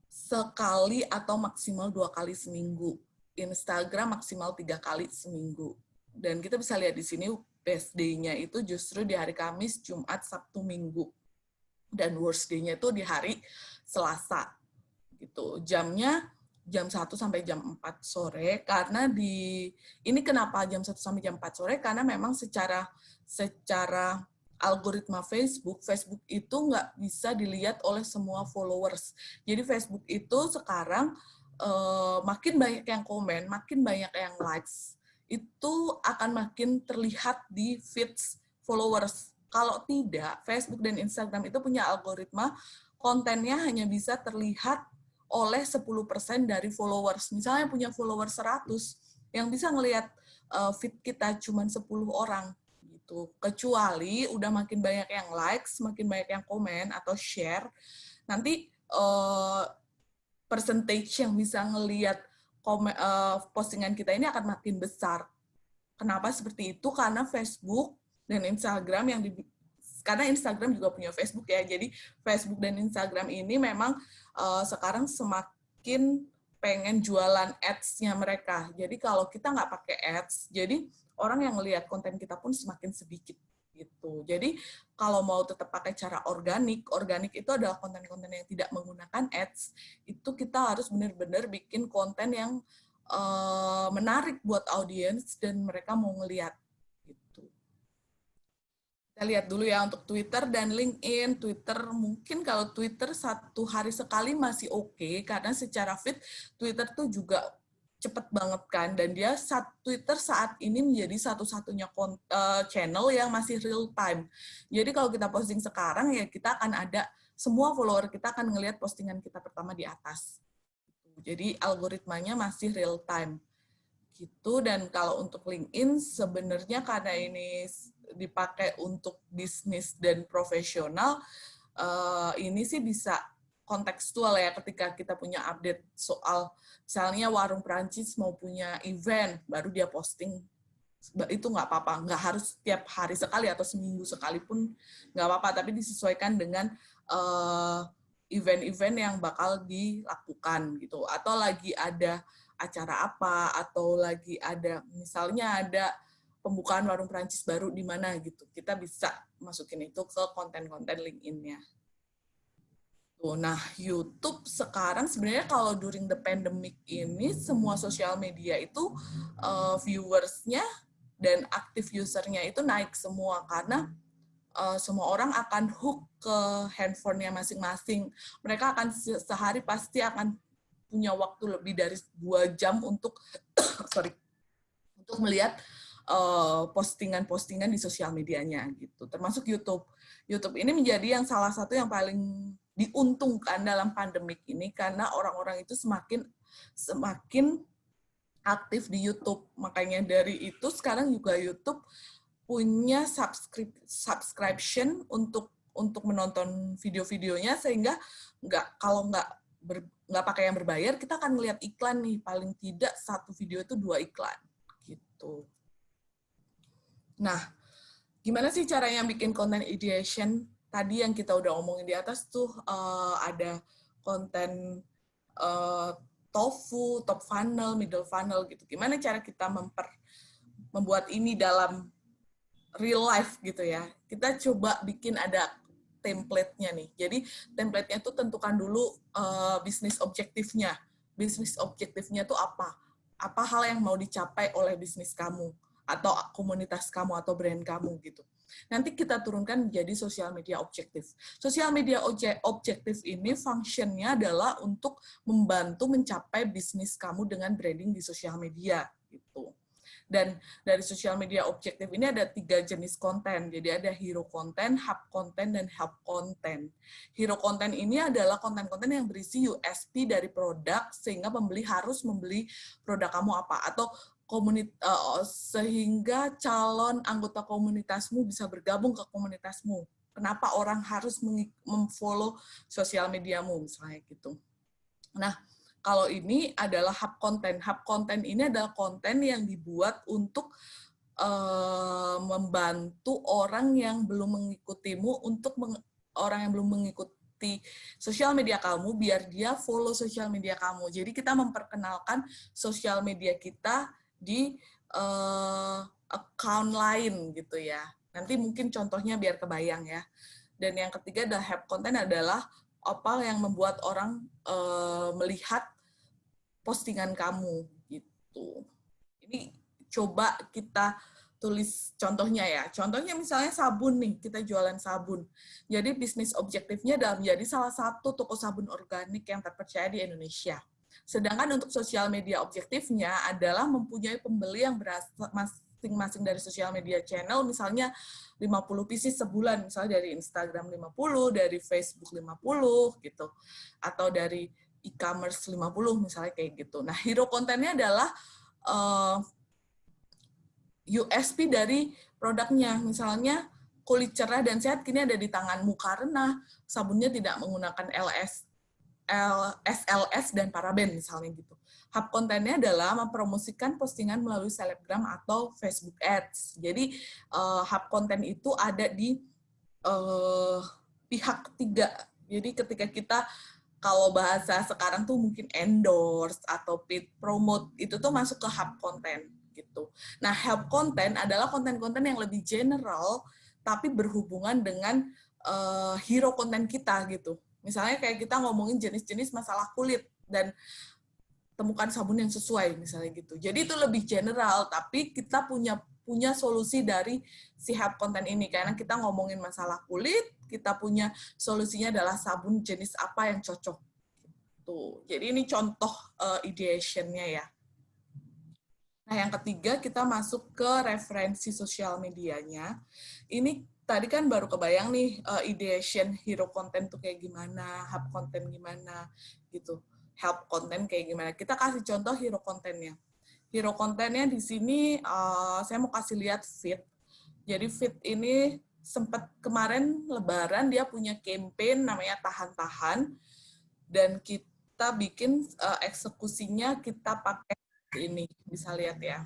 B: sekali atau maksimal 2 kali seminggu. Instagram maksimal 3 kali seminggu. Dan kita bisa lihat di sini best day-nya itu justru di hari Kamis, Jumat, Sabtu, Minggu. Dan worst day-nya itu di hari Selasa. Gitu. Jamnya jam 1 sampai jam 4 sore, karena ini kenapa jam 1 sampai jam 4 sore, karena memang secara algoritma Facebook itu nggak bisa dilihat oleh semua followers. Jadi Facebook itu sekarang makin banyak yang komen, makin banyak yang likes, itu akan makin terlihat di feeds followers. Kalau tidak, Facebook dan Instagram itu punya algoritma, kontennya hanya bisa terlihat oleh 10% dari followers. Misalnya punya followers 100, yang bisa ngelihat feed kita cuma 10 orang. Gitu. Kecuali udah makin banyak yang likes, makin banyak yang komen atau share, nanti percentage yang bisa ngelihat postingan kita ini akan makin besar. Kenapa seperti itu? Karena Facebook dan Instagram karena Instagram juga punya Facebook ya, jadi Facebook dan Instagram ini memang sekarang semakin pengen jualan ads-nya mereka. Jadi kalau kita nggak pakai ads, jadi orang yang ngelihat konten kita pun semakin sedikit gitu. Jadi kalau mau tetap pakai cara organik itu adalah konten-konten yang tidak menggunakan ads. Itu kita harus benar-benar bikin konten yang menarik buat audiens dan mereka mau ngelihat. Kita lihat dulu ya untuk Twitter dan LinkedIn. Twitter mungkin kalau Twitter 1 hari sekali masih oke, karena secara feed Twitter tuh juga cepet banget kan, dan dia Twitter saat ini menjadi satu-satunya channel yang masih real time. Jadi kalau kita posting sekarang ya kita akan ada, semua follower kita akan ngelihat postingan kita pertama di atas. Jadi algoritmanya masih real time gitu. Dan kalau untuk LinkedIn sebenarnya karena ini dipakai untuk bisnis dan profesional, ini sih bisa kontekstual ya, ketika kita punya update soal misalnya warung Prancis mau punya event, baru dia posting, itu nggak apa-apa, nggak harus tiap hari sekali atau seminggu sekali pun nggak apa-apa, tapi disesuaikan dengan event-event yang bakal dilakukan gitu, atau lagi ada acara apa, atau lagi ada misalnya ada pembukaan warung Prancis baru di mana gitu, kita bisa masukin itu ke konten-konten LinkedIn-nya. Nah, YouTube sekarang sebenarnya kalau during the pandemic ini semua sosial media itu viewers-nya dan aktif user-nya itu naik semua, karena semua orang akan hook ke handphone-nya masing-masing. Mereka akan sehari pasti akan punya waktu lebih dari 2 jam untuk untuk melihat postingan-postingan di sosial medianya gitu, termasuk YouTube. YouTube ini menjadi yang salah satu yang paling diuntungkan dalam pandemik ini, karena orang-orang itu semakin aktif di YouTube. Makanya dari itu sekarang juga YouTube punya subscription untuk menonton video-videonya, sehingga kalau nggak pakai yang berbayar, kita akan ngelihat iklan nih, paling tidak satu video itu 2 iklan gitu. Nah, gimana sih caranya bikin content ideation? Tadi yang kita udah omongin di atas tuh, ada konten TOFU, top funnel, middle funnel gitu. Gimana cara kita membuat ini dalam real life gitu ya? Kita coba bikin ada template-nya nih. Jadi template-nya tuh tentukan dulu bisnis objektifnya. Bisnis objektifnya tuh apa? Apa hal yang mau dicapai oleh bisnis kamu, atau komunitas kamu, atau brand kamu gitu. Nanti kita turunkan menjadi sosial media objektif. Sosial media objektif ini fungsinya adalah untuk membantu mencapai bisnis kamu dengan branding di sosial media gitu. Dan dari sosial media objektif ini ada 3 jenis konten. Jadi ada hero konten, hub konten, dan help konten. Hero konten ini adalah konten-konten yang berisi USP dari produk, sehingga pembeli harus membeli produk kamu apa, atau sehingga calon anggota komunitasmu bisa bergabung ke komunitasmu. Kenapa orang harus memfollow sosial mediamu, misalnya gitu. Nah, kalau ini adalah hub konten. Hub konten ini adalah konten yang dibuat untuk membantu orang yang belum mengikutimu, orang yang belum mengikuti mengikuti sosial media kamu, biar dia follow sosial media kamu. Jadi kita memperkenalkan sosial media kita di account lain gitu ya. Nanti mungkin contohnya biar kebayang ya. Dan yang ketiga adalah have content adalah apa yang membuat orang melihat postingan kamu gitu. Ini coba kita tulis contohnya ya. Contohnya misalnya sabun nih, kita jualan sabun. Jadi bisnis objektifnya adalah menjadi salah satu toko sabun organik yang terpercaya di Indonesia. Sedangkan untuk sosial media objektifnya adalah mempunyai pembeli yang masing-masing dari sosial media channel, misalnya 50 pieces sebulan, misalnya dari Instagram 50, dari Facebook 50, gitu. Atau dari e-commerce 50, misalnya kayak gitu. Nah, hero kontennya adalah USP dari produknya. Misalnya, kulit cerah dan sehat kini ada di tanganmu karena sabunnya tidak menggunakan SLS dan paraben, misalnya gitu. Hub kontennya adalah mempromosikan postingan melalui selebgram atau Facebook Ads. Jadi, hub konten itu ada di pihak ketiga. Jadi, ketika kita, kalau bahasa sekarang tuh mungkin endorse atau paid promote, itu tuh masuk ke hub konten. Gitu. Nah, help content adalah konten-konten yang lebih general, tapi berhubungan dengan hero konten kita gitu. Misalnya kayak kita ngomongin jenis-jenis masalah kulit dan temukan sabun yang sesuai misalnya gitu. Jadi itu lebih general, tapi kita punya solusi dari si help konten ini karena kita ngomongin masalah kulit, kita punya solusinya adalah sabun jenis apa yang cocok. Gitu. Jadi ini contoh ideation-nya ya. Nah, yang ketiga kita masuk ke referensi sosial medianya. Ini tadi kan baru kebayang nih ideation hero content tuh kayak gimana, hub content gimana gitu. Help content kayak gimana. Kita kasih contoh hero content-nya. Hero content-nya di sini saya mau kasih lihat feed. Jadi feed ini sempat kemarin Lebaran dia punya campaign namanya Tahan-Tahan dan kita bikin eksekusinya kita pakai ini, bisa lihat ya.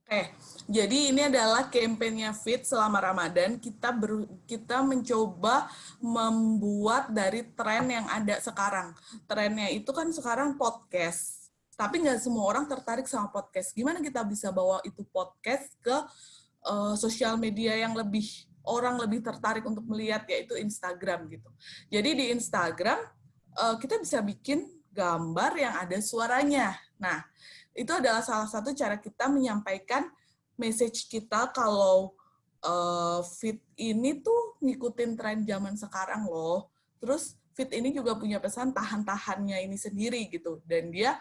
B: Oke, jadi ini adalah kampanye Fit selama Ramadan. Kita mencoba membuat dari tren yang ada sekarang. Trennya itu kan sekarang podcast, tapi nggak semua orang tertarik sama podcast. Gimana kita bisa bawa itu podcast ke sosial media yang orang lebih tertarik untuk melihat, yaitu Instagram gitu. Jadi di Instagram kita bisa bikin gambar yang ada suaranya. Nah, itu adalah salah satu cara kita menyampaikan message kita kalau feed ini tuh ngikutin tren zaman sekarang loh. Terus feed ini juga punya pesan tahan-tahannya ini sendiri gitu. Dan dia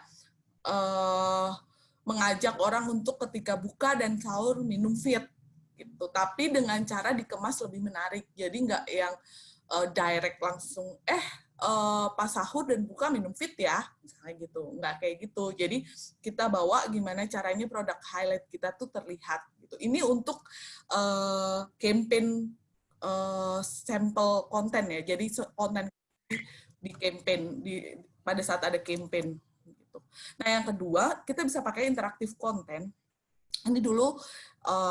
B: mengajak orang untuk ketika buka dan sahur minum feed gitu. Tapi dengan cara dikemas lebih menarik. Jadi nggak yang direct langsung pas sahur dan buka minum fit ya, misalnya gitu. Nggak kayak gitu. Jadi kita bawa gimana caranya produk highlight kita tuh terlihat. Gitu. Ini untuk campaign sampel konten ya. Jadi konten di campaign pada saat ada campaign. Gitu. Nah yang kedua kita bisa pakai interaktif konten. Ini dulu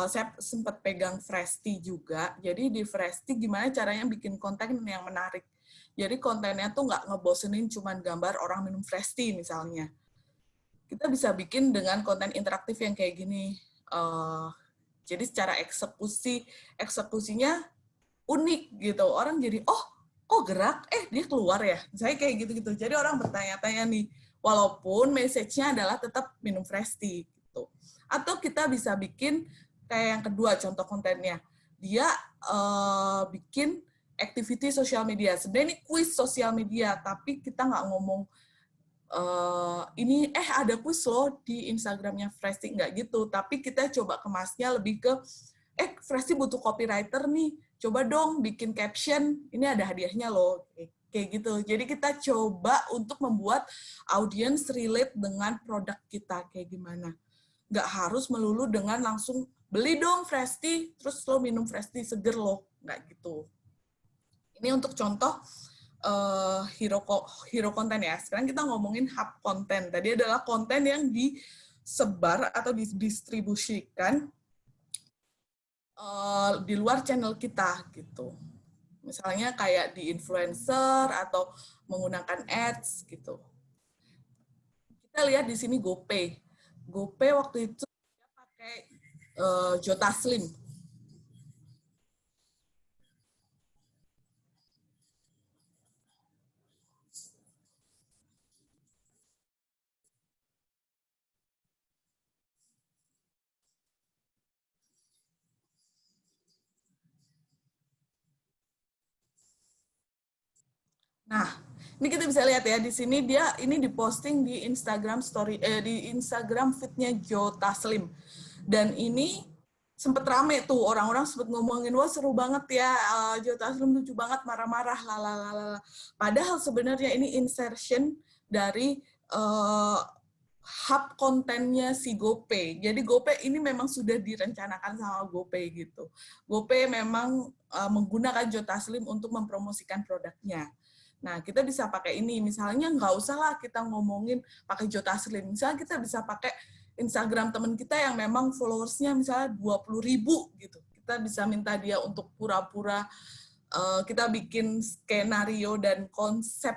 B: saya sempat pegang Fresti juga. Jadi di Fresti gimana caranya bikin konten yang menarik. Jadi kontennya tuh nggak ngebosenin cuman gambar orang minum Fresh Tea misalnya. Kita bisa bikin dengan konten interaktif yang kayak gini. Jadi secara eksekusinya unik gitu. Orang jadi, kok gerak? Dia keluar ya? Misalnya kayak gitu-gitu. Jadi orang bertanya-tanya nih, walaupun message-nya adalah tetap minum Fresh Tea. Gitu. Atau kita bisa bikin kayak yang kedua contoh kontennya. Dia bikin activity sosial media. Sebenarnya ini quiz sosial media, tapi kita nggak ngomong ini ada quiz loh di Instagramnya Fresti, nggak gitu. Tapi kita coba kemasnya lebih ke Fresti butuh copywriter nih, coba dong bikin caption, ini ada hadiahnya loh. kayak gitu. Jadi kita coba untuk membuat audience relate dengan produk kita kayak gimana. Nggak harus melulu dengan langsung beli dong fresh tea, terus lo minum fresh tea seger lo, nggak gitu. Ini untuk contoh hero konten ya. Sekarang kita ngomongin hub konten. Tadi adalah konten yang disebar atau didistribusikan di luar channel kita gitu. Misalnya kayak di influencer atau menggunakan ads gitu. Kita lihat di sini GoPay. GoPay waktu itu dia pakai Jota Slim. Nah, ini kita bisa lihat ya di sini dia ini diposting di Instagram story di Instagram feed-nya Jota Slim. Dan ini sempet rame tuh orang-orang sempet ngomongin wah seru banget ya Jota Slim lucu banget marah-marah lalalala. Padahal sebenarnya ini insertion dari hub kontennya si GoPay. Jadi GoPay ini memang sudah direncanakan sama GoPay gitu. GoPay memang menggunakan Jota Slim untuk mempromosikan produknya. Nah, kita bisa pakai ini. Misalnya nggak usah lah kita ngomongin pakai Jota Slim. Misalnya kita bisa pakai Instagram teman kita yang memang followersnya misalnya 20.000 gitu. Kita bisa minta dia untuk pura-pura kita bikin skenario dan konsep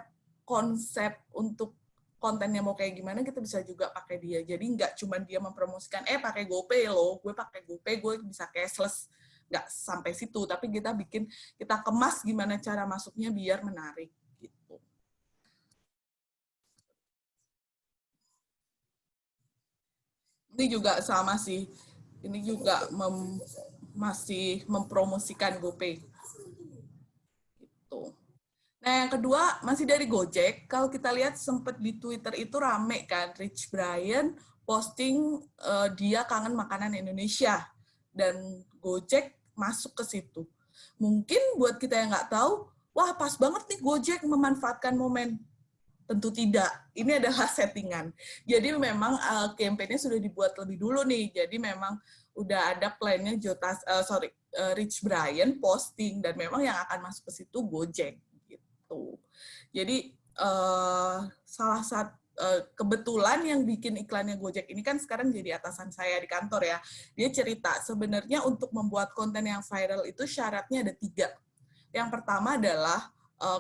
B: untuk kontennya mau kayak gimana, kita bisa juga pakai dia. Jadi nggak cuma dia mempromosikan, pakai GoPay loh, gue pakai GoPay, gue bisa cashless. Nggak sampai situ, tapi kita kemas gimana cara masuknya biar menarik. Gitu. Ini juga sama sih, ini juga masih mempromosikan GoPay. Gitu. Nah, yang kedua masih dari Gojek. Kalau kita lihat sempat di Twitter itu rame kan, Rich Brian posting dia kangen makanan Indonesia dan Gojek masuk ke situ. Mungkin buat kita yang nggak tahu, wah pas banget nih Gojek memanfaatkan momen. Tentu tidak. Ini adalah settingan. Jadi memang campaign-nya sudah dibuat lebih dulu nih. Jadi memang udah ada plan-nya Rich Brian posting dan memang yang akan masuk ke situ Gojek. Jadi salah satu kebetulan yang bikin iklannya Gojek ini kan sekarang jadi atasan saya di kantor ya. Dia cerita sebenarnya untuk membuat konten yang viral itu syaratnya ada 3. Yang pertama adalah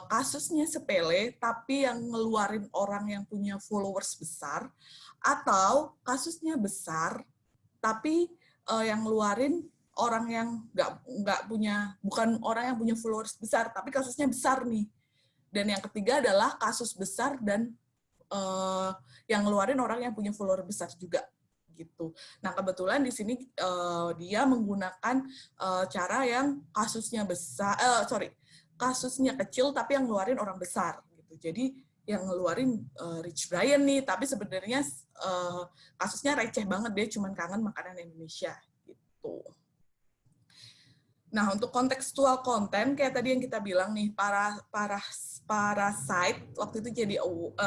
B: kasusnya sepele tapi yang ngeluarin orang yang punya followers besar, atau kasusnya besar tapi yang ngeluarin orang yang bukan orang yang punya followers besar tapi kasusnya besar nih. Dan yang ketiga adalah kasus besar dan yang ngeluarin orang yang punya follower besar juga gitu. Nah kebetulan di sini dia menggunakan cara yang kasusnya kasusnya kecil tapi yang ngeluarin orang besar gitu. Jadi yang ngeluarin Rich Brian nih, tapi sebenarnya kasusnya receh banget, dia cuma kangen makanan Indonesia gitu. Nah, untuk kontekstual konten, kayak tadi yang kita bilang nih, Parasite waktu itu jadi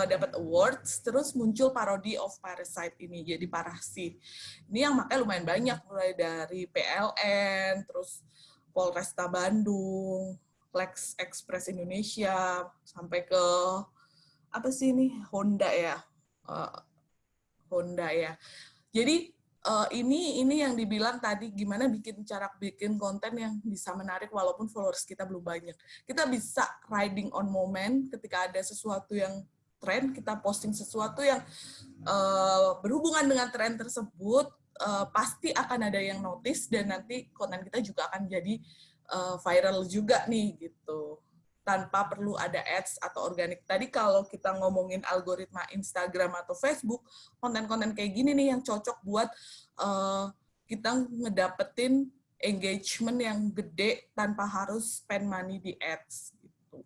B: dapat awards, terus muncul parody of Parasite ini, jadi Parasit. Ini yang makanya lumayan banyak, mulai dari PLN, terus Polresta Bandung, Lex Express Indonesia, sampai ke apa sih ini, Honda ya. Jadi ini yang dibilang tadi, gimana cara bikin konten yang bisa menarik walaupun followers kita belum banyak. Kita bisa riding on moment ketika ada sesuatu yang tren, kita posting sesuatu yang berhubungan dengan tren tersebut, pasti akan ada yang notice dan nanti konten kita juga akan jadi viral juga nih gitu. Tanpa perlu ada ads atau organik. Tadi kalau kita ngomongin algoritma Instagram atau Facebook, konten-konten kayak gini nih yang cocok buat kita ngedapetin engagement yang gede tanpa harus spend money di ads. Gitu.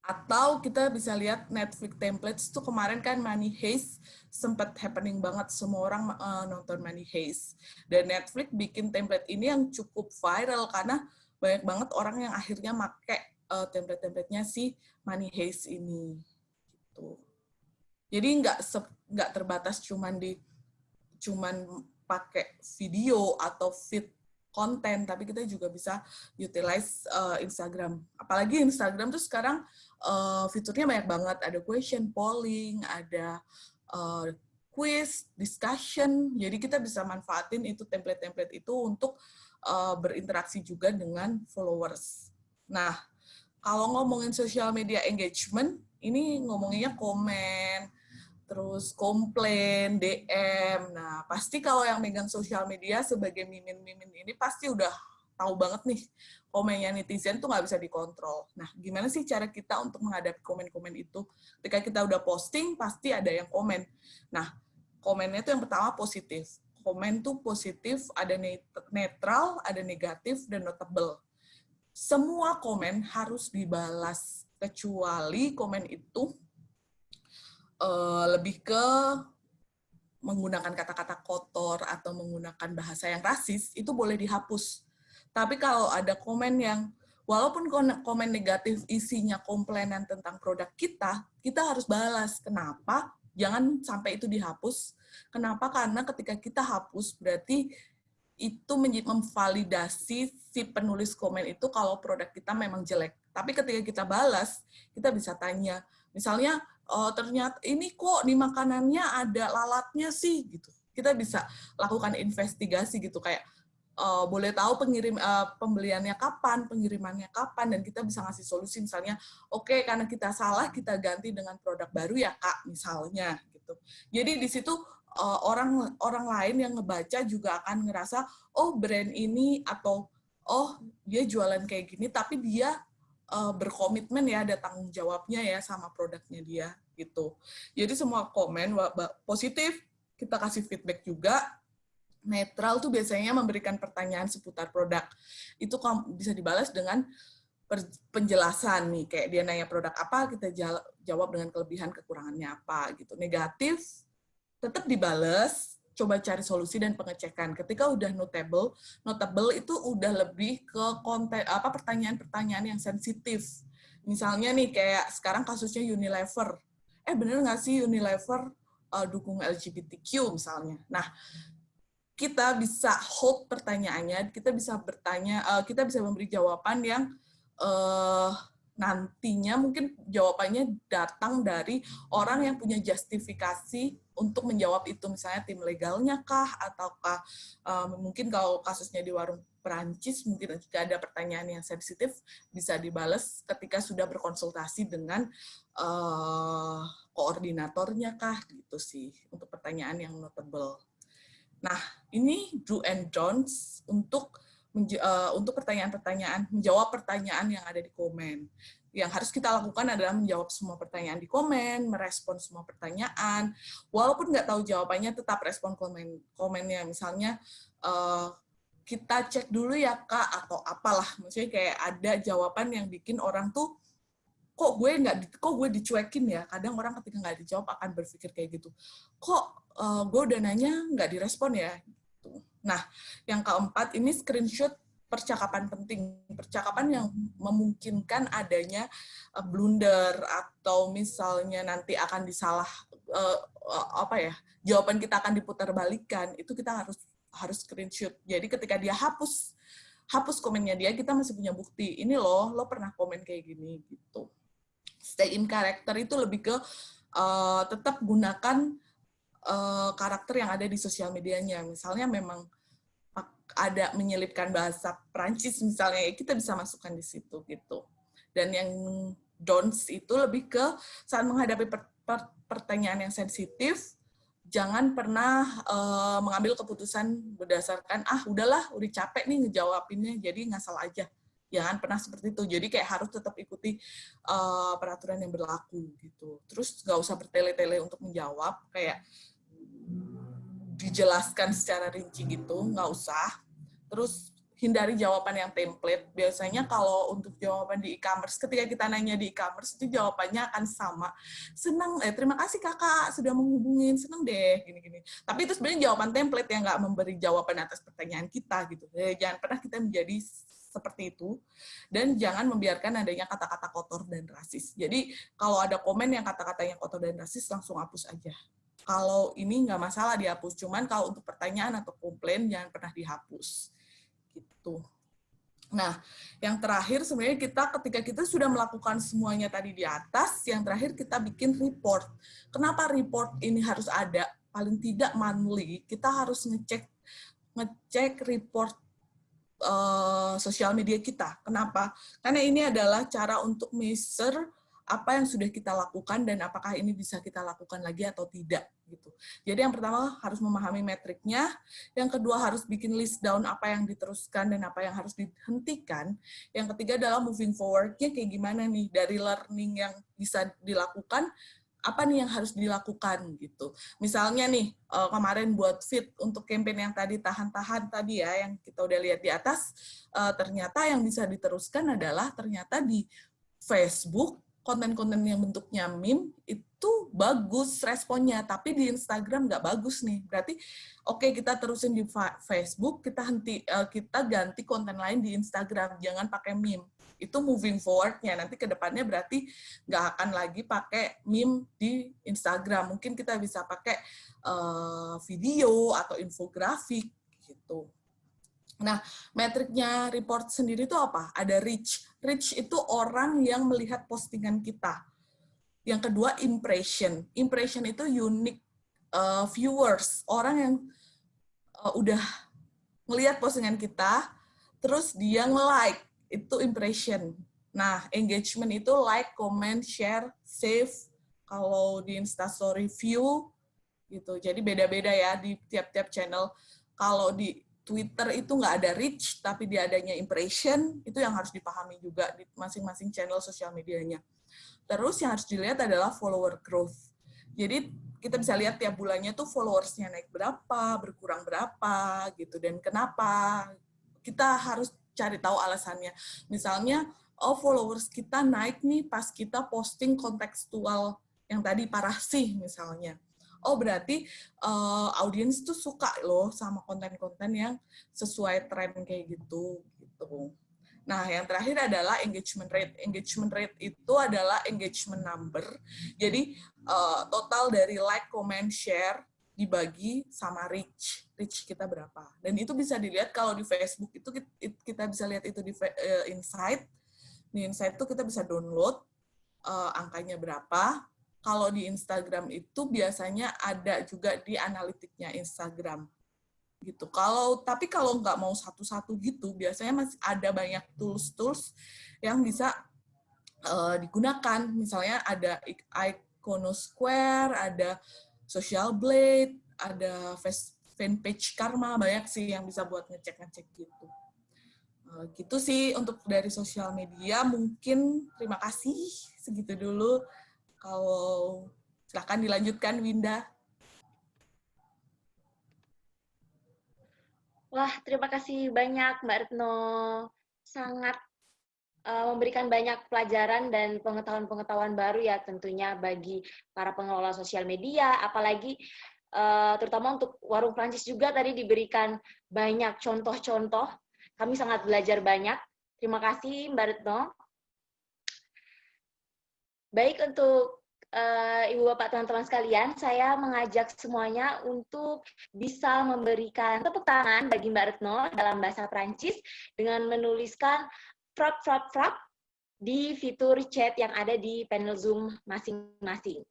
B: Atau kita bisa lihat Netflix templates tuh kemarin kan Money Heist sempat happening banget, semua orang nonton Money Heist. Dan Netflix bikin template ini yang cukup viral karena banyak banget orang yang akhirnya make template-templatenya si Money Heist ini. Gitu. Jadi nggak terbatas cuman pakai video atau feed konten, tapi kita juga bisa utilize Instagram. Apalagi Instagram tuh sekarang fiturnya banyak banget. Ada question, polling, ada quiz, discussion. Jadi kita bisa manfaatin itu template-template itu untuk berinteraksi juga dengan followers. Nah, kalau ngomongin social media engagement, ini ngomonginnya komen, terus komplain, DM. Nah, pasti kalau yang megang sosial media sebagai mimin-mimin ini pasti udah tahu banget nih, komennya netizen tuh nggak bisa dikontrol. Nah, gimana sih cara kita untuk menghadapi komen-komen itu? Ketika kita udah posting, pasti ada yang komen. Nah, komennya tuh yang pertama positif. Komen tuh positif, ada netral, ada negatif, dan notable. Semua komen harus dibalas, kecuali komen itu lebih ke menggunakan kata-kata kotor atau menggunakan bahasa yang rasis, itu boleh dihapus. Tapi kalau ada komen yang, walaupun komen negatif isinya komplainan tentang produk kita, kita harus balas. Kenapa? Jangan sampai itu dihapus. Kenapa? Karena ketika kita hapus, berarti itu memvalidasi si penulis komen itu kalau produk kita memang jelek. Tapi ketika kita balas, kita bisa tanya, misalnya, ternyata ini kok di makanannya ada lalatnya sih, gitu. Kita bisa lakukan investigasi gitu, kayak boleh tahu pembeliannya kapan, pengirimannya kapan, dan kita bisa ngasih solusi, misalnya, oke, karena kita salah, kita ganti dengan produk baru ya Kak, misalnya gitu. Jadi di situ orang lain yang ngebaca juga akan ngerasa, oh brand ini, atau oh dia jualan kayak gini, tapi dia berkomitmen ya, ada tanggung jawabnya ya sama produknya dia gitu. Jadi semua komen positif kita kasih feedback juga. Netral tuh biasanya memberikan pertanyaan seputar produk. Itu bisa dibalas dengan penjelasan nih, kayak dia nanya produk apa, kita jawab dengan kelebihan kekurangannya apa gitu. Negatif tetap dibales, coba cari solusi dan pengecekan. Ketika udah notable itu udah lebih ke konten pertanyaan-pertanyaan yang sensitif. Misalnya nih kayak sekarang kasusnya Unilever. Bener nggak sih Unilever dukung LGBTQ misalnya? Nah, kita bisa hold pertanyaannya, kita bisa bertanya, kita bisa memberi jawaban yang nantinya mungkin jawabannya datang dari orang yang punya justifikasi untuk menjawab itu, misalnya tim legalnya kah, ataukah mungkin kalau kasusnya di warung Perancis, mungkin jika ada pertanyaan yang sensitif bisa dibales ketika sudah berkonsultasi dengan koordinatornya kah, gitu sih, untuk pertanyaan yang notable. Nah, ini do and don'ts untuk pertanyaan-pertanyaan, menjawab pertanyaan yang ada di komen. Yang harus kita lakukan adalah menjawab semua pertanyaan di komen, merespon semua pertanyaan. Walaupun nggak tahu jawabannya, tetap respon komennya. Misalnya, kita cek dulu ya Kak, atau apalah. Maksudnya kayak ada jawaban yang bikin orang tuh, kok gue dicuekin ya. Kadang orang ketika nggak dijawab akan berpikir kayak gitu. Kok gue udah nanya nggak direspon ya. Nah, yang keempat ini screenshot percakapan penting, percakapan yang memungkinkan adanya blunder atau misalnya nanti akan jawaban kita akan diputarbalikkan, itu kita harus screenshot. Jadi ketika dia hapus komennya dia, kita masih punya bukti. Ini lo pernah komen kayak gini gitu. Stay in character itu lebih ke tetap gunakan karakter yang ada di sosial medianya. Misalnya memang ada menyelipkan bahasa Prancis misalnya, kita bisa masukkan di situ gitu. Dan yang don'ts itu lebih ke saat menghadapi pertanyaan yang sensitif, jangan pernah mengambil keputusan berdasarkan udahlah udah capek nih ngejawabinnya jadi ngasal aja. Jangan pernah seperti itu. Jadi kayak harus tetap ikuti peraturan yang berlaku gitu. Terus nggak usah bertele-tele untuk menjawab, kayak dijelaskan secara rinci gitu, nggak usah. Terus hindari jawaban yang template. Biasanya kalau untuk jawaban di e-commerce, ketika kita nanya di e-commerce, itu jawabannya akan sama. Senang, terima kasih kakak sudah menghubungin, senang deh, gini-gini. Tapi itu sebenarnya jawaban template yang nggak memberi jawaban atas pertanyaan kita gitu. Jangan pernah kita menjadi seperti itu, dan jangan membiarkan adanya kata-kata kotor dan rasis. Jadi kalau ada komen yang kata-katanya kotor dan rasis, langsung hapus aja. Kalau ini nggak masalah dihapus, cuman kalau untuk pertanyaan atau komplain jangan pernah dihapus. Gitu. Nah, yang terakhir sebenarnya ketika kita sudah melakukan semuanya tadi di atas, yang terakhir kita bikin report. Kenapa report ini harus ada? Paling tidak monthly, kita harus ngecek report sosial media kita. Kenapa? Karena ini adalah cara untuk measure apa yang sudah kita lakukan dan apakah ini bisa kita lakukan lagi atau tidak gitu. Jadi yang pertama harus memahami metriknya, yang kedua harus bikin list down apa yang diteruskan dan apa yang harus dihentikan. Yang ketiga adalah moving forward-nya kayak gimana nih dari learning yang bisa dilakukan, apa nih yang harus dilakukan gitu. Misalnya nih kemarin buat fit untuk campaign yang tadi tahan-tahan tadi ya yang kita udah lihat di atas, ternyata yang bisa diteruskan adalah ternyata di Facebook konten-konten yang bentuknya meme itu bagus responnya, tapi di Instagram nggak bagus nih. Berarti oke, kita terusin di Facebook, kita ganti konten lain di Instagram, jangan pakai meme. Itu moving forward-nya. Nanti ke depannya berarti nggak akan lagi pakai meme di Instagram. Mungkin kita bisa pakai video atau infografik gitu. Nah, metriknya report sendiri itu apa? Ada reach. Reach itu orang yang melihat postingan kita. Yang kedua, impression. Impression itu unique viewers. Orang yang udah ngelihat postingan kita, terus dia nge-like. Itu impression. Nah, engagement itu like, comment, share, save. Kalau di Instastory view, gitu. Jadi beda-beda ya di tiap-tiap channel. Kalau di Twitter itu nggak ada reach, tapi dia adanya impression, itu yang harus dipahami juga di masing-masing channel sosial medianya. Terus yang harus dilihat adalah follower growth. Jadi kita bisa lihat tiap bulannya tuh followersnya naik berapa, berkurang berapa, gitu. Dan kenapa? Kita harus cari tahu alasannya. Misalnya, followers kita naik nih pas kita posting kontekstual yang tadi parah sih misalnya. Oh berarti audiens tuh suka loh sama konten-konten yang sesuai tren kayak gitu. Nah yang terakhir adalah engagement rate. Engagement rate itu adalah engagement number. Jadi total dari like, comment, share dibagi sama reach. Reach kita berapa. Dan itu bisa dilihat kalau di Facebook itu kita bisa lihat itu di Insight. Di Insight itu kita bisa download angkanya berapa. Kalau di Instagram itu biasanya ada juga di analitiknya Instagram gitu. Tapi kalau nggak mau satu-satu gitu, biasanya masih ada banyak tools yang bisa digunakan. Misalnya ada Iconosquare, ada Social Blade, ada fanpage Karma, banyak sih yang bisa buat ngecek-ngecek gitu. Gitu sih untuk dari sosial media. Mungkin terima kasih segitu dulu. Kalau silakan dilanjutkan, Winda.
A: Wah, terima kasih banyak Mbak Retno. Sangat memberikan banyak pelajaran dan pengetahuan-pengetahuan baru ya tentunya bagi para pengelola sosial media, apalagi terutama untuk Warung Prancis juga tadi diberikan banyak contoh-contoh. Kami sangat belajar banyak. Terima kasih Mbak Retno. Baik, untuk Ibu Bapak teman-teman sekalian, saya mengajak semuanya untuk bisa memberikan tepuk tangan bagi Mbak Retno dalam bahasa Prancis dengan menuliskan frap di fitur chat yang ada di panel Zoom masing-masing.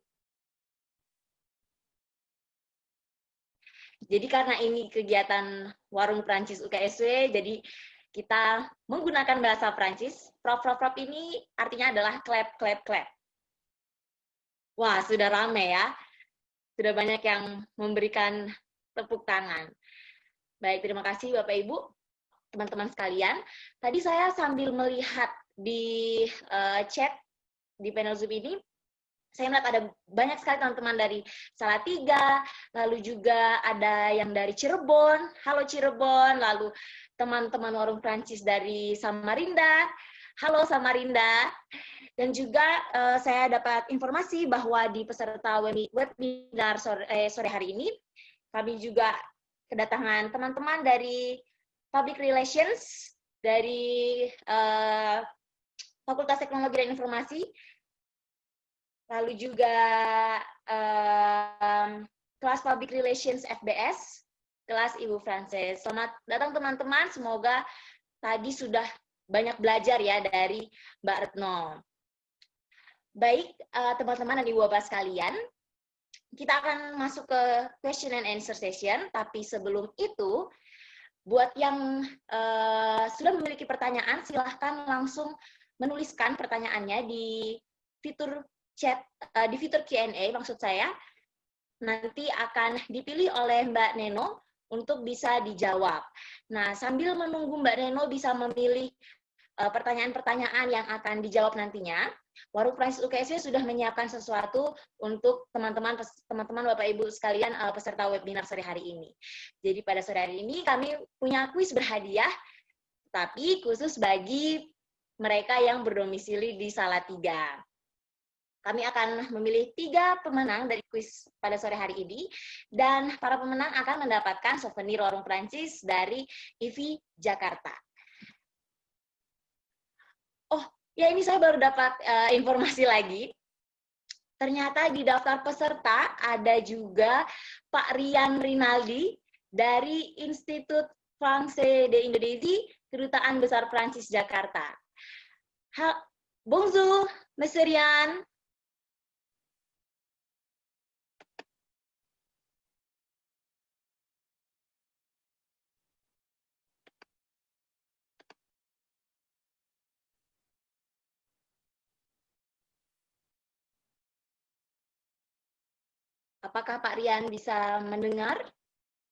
A: Jadi karena ini kegiatan Warung Prancis UKSW, jadi kita menggunakan bahasa Prancis. Frap ini artinya adalah clap, clap, clap. Wah, sudah rame ya. Sudah banyak yang memberikan tepuk tangan. Baik, terima kasih Bapak Ibu, teman-teman sekalian. Tadi saya sambil melihat di chat di panel Zoom ini, saya melihat ada banyak sekali teman-teman dari Salatiga, lalu juga ada yang dari Cirebon, halo Cirebon, lalu teman-teman Warung Prancis dari Samarinda, halo Samarinda. Dan juga saya dapat informasi bahwa di peserta webinar sore hari ini, kami juga kedatangan teman-teman dari Public Relations dari Fakultas Teknologi dan Informasi, lalu juga kelas Public Relations FBS, kelas Ibu Frances. Selamat datang teman-teman, semoga tadi sudah banyak belajar ya dari Mbak Retno. Baik, teman-teman dan Ibu Bapak sekalian, kita akan masuk ke question and answer session, tapi sebelum itu, buat yang sudah memiliki pertanyaan, silahkan langsung menuliskan pertanyaannya di fitur chat, di fitur Q&A maksud saya. Nanti akan dipilih oleh Mbak Neno untuk bisa dijawab. Nah, sambil menunggu Mbak Neno bisa memilih pertanyaan-pertanyaan yang akan dijawab nantinya, Warung Prancis UKSW sudah menyiapkan sesuatu untuk teman-teman Bapak Ibu sekalian peserta webinar sore hari ini. Jadi pada sore hari ini kami punya kuis berhadiah, tapi khusus bagi mereka yang berdomisili di Salatiga. Kami akan memilih 3 pemenang dari kuis pada sore hari ini, dan para pemenang akan mendapatkan souvenir Warung Prancis dari IVI Jakarta. Oh, ya ini saya baru dapat informasi lagi. Ternyata di daftar peserta ada juga Pak Rian Rinaldi dari Institut Français d'Indonésie, Kedutaan Besar Prancis Jakarta. Bonjour, Monsieur Rian. Apakah Pak Rian bisa mendengar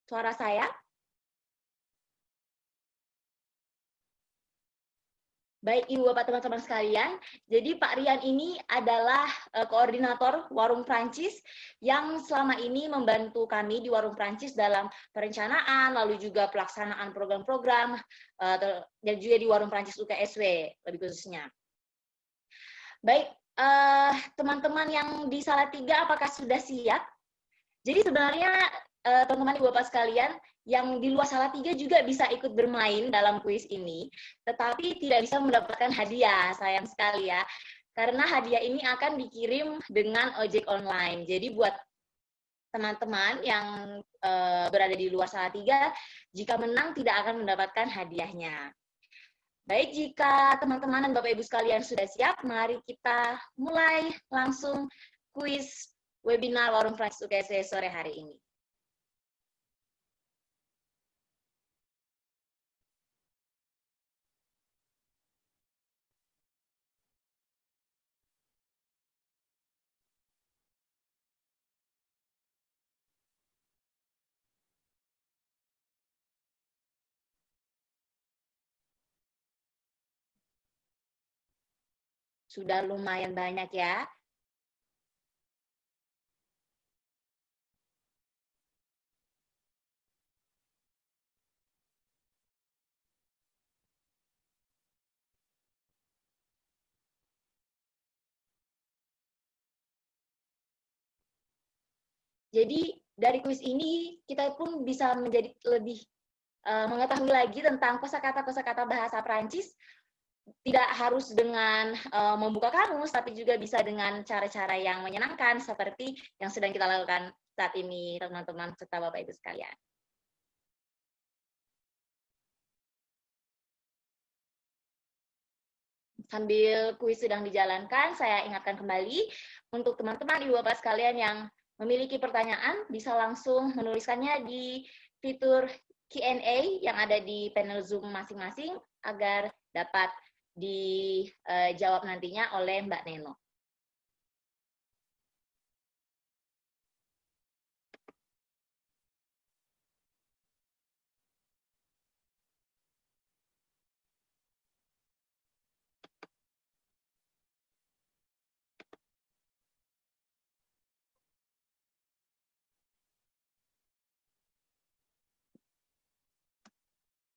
A: suara saya? Baik, Ibu Bapak teman-teman sekalian, jadi Pak Rian ini adalah koordinator Warung Prancis yang selama ini membantu kami di Warung Prancis dalam perencanaan, lalu juga pelaksanaan program-program, dan juga di Warung Prancis UKSW lebih khususnya. Baik, teman-teman yang di Salatiga apakah sudah siap? Jadi sebenarnya teman-teman Ibu Bapak sekalian, yang di luar Salatiga juga bisa ikut bermain dalam kuis ini, tetapi tidak bisa mendapatkan hadiah, sayang sekali ya. Karena hadiah ini akan dikirim dengan ojek online. Jadi buat teman-teman yang berada di luar Salatiga, jika menang tidak akan mendapatkan hadiahnya. Baik, jika teman-teman dan Bapak Ibu sekalian sudah siap, mari kita mulai langsung kuis webinar Warung Prancis UKSW sore hari ini. Sudah lumayan banyak ya. Jadi dari kuis ini kita pun bisa menjadi lebih mengetahui lagi tentang kosakata-kosakata bahasa Prancis. Tidak harus dengan membuka kamus, tapi juga bisa dengan cara-cara yang menyenangkan seperti yang sedang kita lakukan saat ini, teman-teman serta Bapak Ibu sekalian. Sambil kuis sedang dijalankan, saya ingatkan kembali untuk teman-teman Ibu Bapak sekalian yang memiliki pertanyaan bisa langsung menuliskannya di fitur Q&A yang ada di panel Zoom masing-masing agar dapat dijawab nantinya oleh Mbak Neno.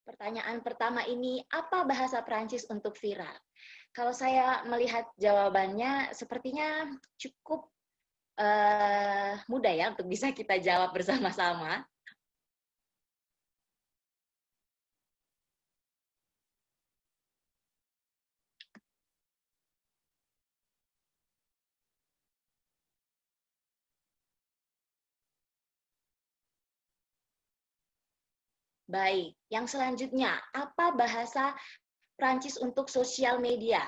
A: Pertanyaan pertama ini, apa bahasa Prancis untuk viral? Kalau saya melihat jawabannya, sepertinya cukup mudah ya untuk bisa kita jawab bersama-sama. Baik, yang selanjutnya, apa bahasa Prancis untuk sosial media?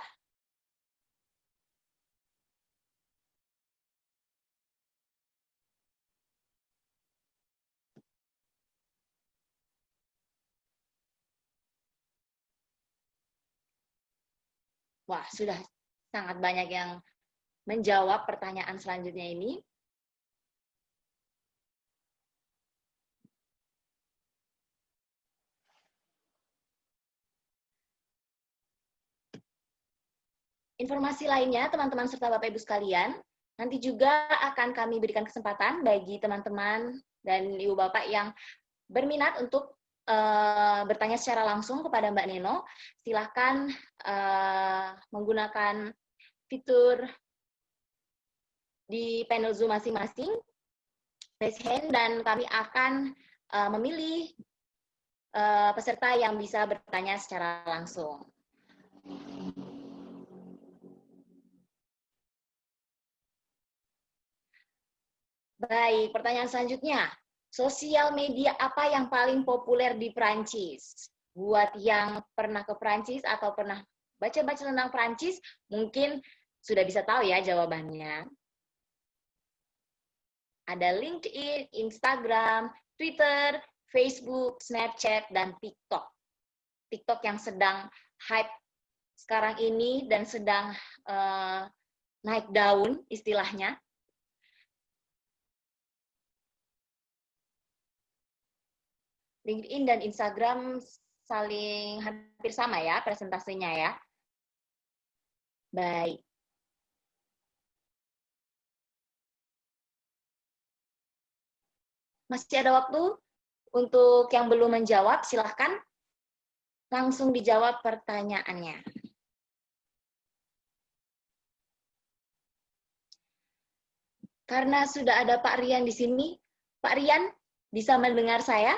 A: Wah, sudah sangat banyak yang menjawab pertanyaan selanjutnya ini. Informasi lainnya, teman-teman serta Bapak Ibu sekalian, nanti juga akan kami berikan kesempatan bagi teman-teman dan Ibu Bapak yang berminat untuk bertanya secara langsung kepada Mbak Neno. Silakan menggunakan fitur di panel Zoom masing-masing, raise hand, dan kami akan memilih peserta yang bisa bertanya secara langsung. Baik, pertanyaan selanjutnya. Sosial media apa yang paling populer di Prancis? Buat yang pernah ke Prancis atau pernah baca-baca tentang Prancis, mungkin sudah bisa tahu ya jawabannya. Ada LinkedIn, Instagram, Twitter, Facebook, Snapchat, dan TikTok. TikTok yang sedang hype sekarang ini dan sedang naik daun istilahnya. LinkedIn dan Instagram saling hampir sama ya presentasinya ya. Baik. Masih ada waktu untuk yang belum menjawab, silahkan langsung dijawab pertanyaannya. Karena sudah ada Pak Rian di sini, Pak Rian bisa mendengar saya?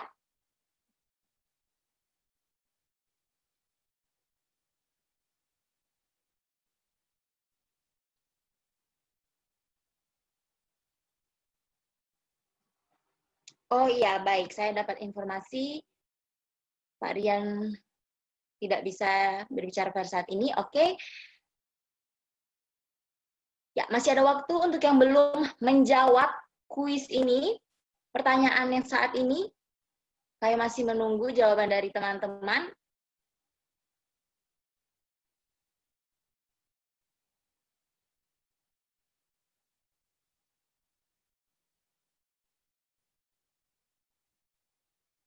A: Oh iya, baik. Saya dapat informasi Pak Rian tidak bisa berbicara pada saat ini. Oke. Ya, masih ada waktu untuk yang belum menjawab kuis ini, pertanyaan yang saat ini. Saya masih menunggu jawaban dari teman-teman.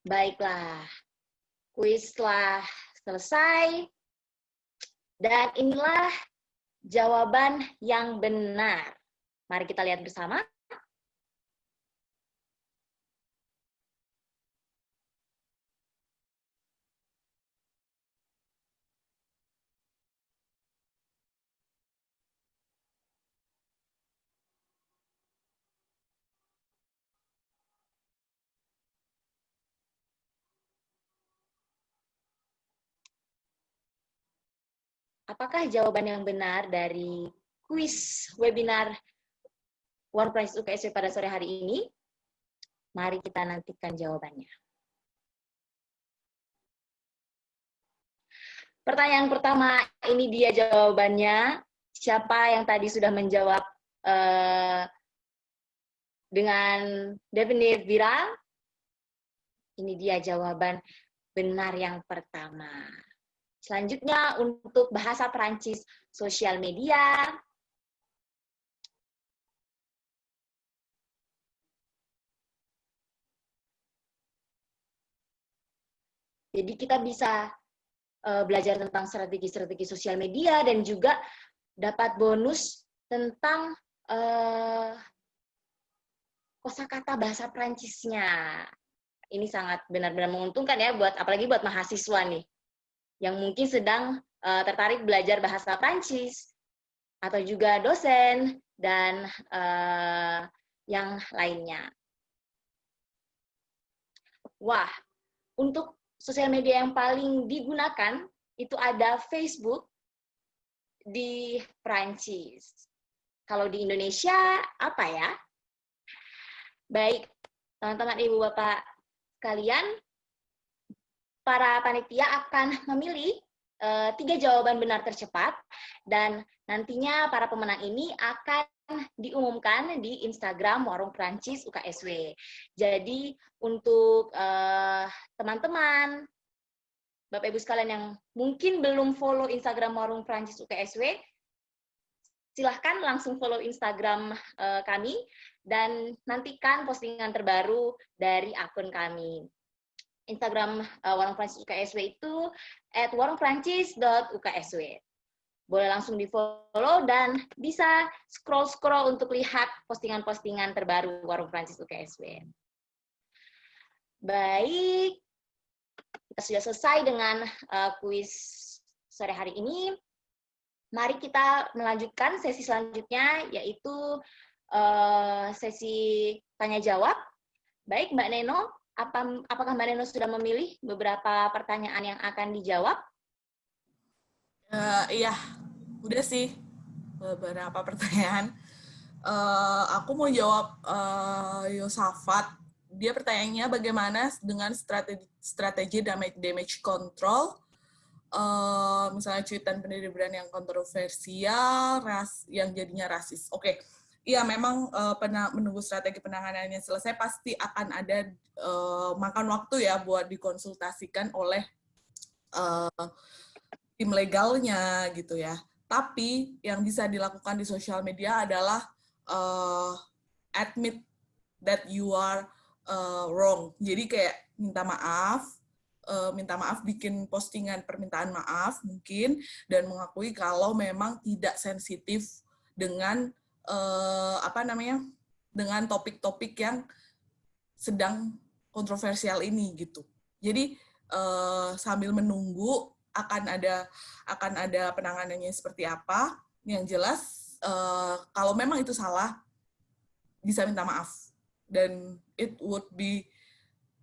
A: Baiklah, kuis telah selesai. Dan inilah jawaban yang benar. Mari kita lihat bersama. Apakah jawaban yang benar dari kuis webinar One Prancis UKSW pada sore hari ini? Mari kita nantikan jawabannya. Pertanyaan pertama, ini dia jawabannya. Siapa yang tadi sudah menjawab dengan definite viral? Ini dia jawaban benar yang pertama. Selanjutnya untuk bahasa Perancis sosial media. Jadi kita bisa belajar tentang strategi-strategi sosial media dan juga dapat bonus tentang kosakata bahasa Perancisnya. Ini sangat benar-benar menguntungkan ya buat apalagi buat mahasiswa nih yang mungkin sedang tertarik belajar bahasa Prancis atau juga dosen dan yang lainnya. Wah, untuk sosial media yang paling digunakan itu ada Facebook di Prancis. Kalau di Indonesia apa ya? Baik, teman-teman Ibu Bapak sekalian, para panitia akan memilih 3 jawaban benar tercepat, dan nantinya para pemenang ini akan diumumkan di Instagram Warung Prancis UKSW. Jadi untuk teman-teman, Bapak Ibu sekalian yang mungkin belum follow Instagram Warung Prancis UKSW, silahkan langsung follow Instagram kami dan nantikan postingan terbaru dari akun kami. Instagram Warung Prancis UKSW itu @warungprancis.uksw. Boleh langsung di-follow dan bisa scroll-scroll untuk lihat postingan-postingan terbaru Warung Prancis UKSW. Baik, kita sudah selesai dengan kuis sore hari ini. Mari kita melanjutkan sesi selanjutnya, yaitu sesi tanya-jawab. Baik, Mbak Neno, apakah Mbak Neno sudah memilih beberapa pertanyaan yang akan dijawab?
B: Iya, udah sih beberapa pertanyaan. Aku mau jawab Yosafat. Dia pertanyaannya bagaimana dengan strategi damage control, misalnya cuitan pendiri brand yang kontroversial, yang jadinya rasis. Oke. Iya, memang menunggu strategi penanganannya selesai pasti akan ada makan waktu ya buat dikonsultasikan oleh tim legalnya gitu ya. Tapi yang bisa dilakukan di sosial media adalah admit that you are wrong. Jadi kayak minta maaf, bikin postingan permintaan maaf mungkin, dan mengakui kalau memang tidak sensitif dengan dengan topik-topik yang sedang kontroversial ini gitu. Jadi sambil menunggu akan ada penanganannya seperti apa. Yang jelas kalau memang itu salah bisa minta maaf, dan it would be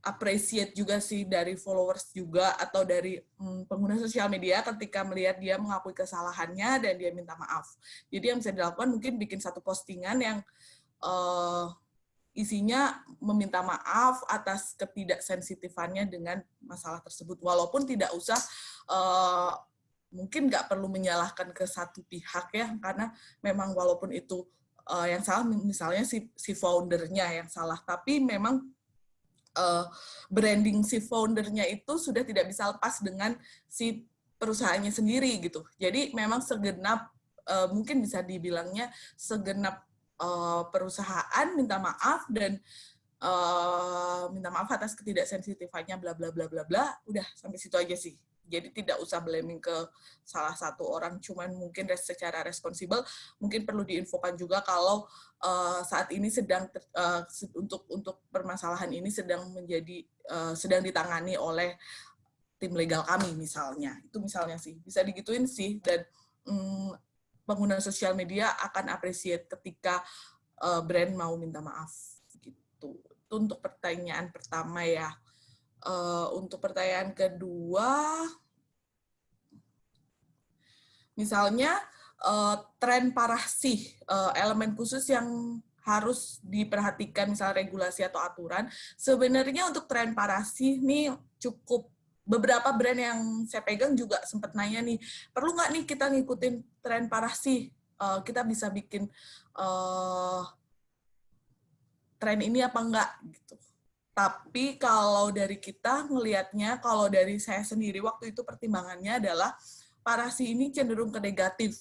B: appreciate juga sih dari followers juga atau dari pengguna sosial media ketika melihat dia mengakui kesalahannya dan dia minta maaf. Jadi yang bisa dilakukan mungkin bikin satu postingan yang isinya meminta maaf atas ketidaksensitifannya dengan masalah tersebut. Walaupun tidak usah, mungkin nggak perlu menyalahkan ke satu pihak ya, karena memang walaupun itu yang salah misalnya si foundernya yang salah, tapi memang branding si foundernya itu sudah tidak bisa lepas dengan si perusahaannya sendiri gitu. Jadi memang segenap, mungkin bisa dibilangnya segenap perusahaan minta maaf dan minta maaf atas ketidaksensitifannya bla bla bla bla bla. Udah sampai situ aja sih. Jadi tidak usah blaming ke salah satu orang, cuman mungkin secara responsibel mungkin perlu diinfokan juga kalau saat ini untuk permasalahan ini sedang ditangani oleh tim legal kami misalnya. Itu misalnya sih, bisa digituin sih, dan pengguna sosial media akan appreciate ketika brand mau minta maaf gitu. Itu untuk pertanyaan pertama ya. Untuk pertanyaan kedua, misalnya tren parah sih, elemen khusus yang harus diperhatikan, misalnya regulasi atau aturan. Sebenarnya untuk tren parah sih ini cukup, beberapa brand yang saya pegang juga sempat nanya nih, perlu nggak nih kita ngikutin tren parah sih? Kita bisa bikin tren ini apa enggak gitu. Tapi kalau dari kita ngelihatnya, kalau dari saya sendiri waktu itu pertimbangannya adalah parasi ini cenderung ke negatif,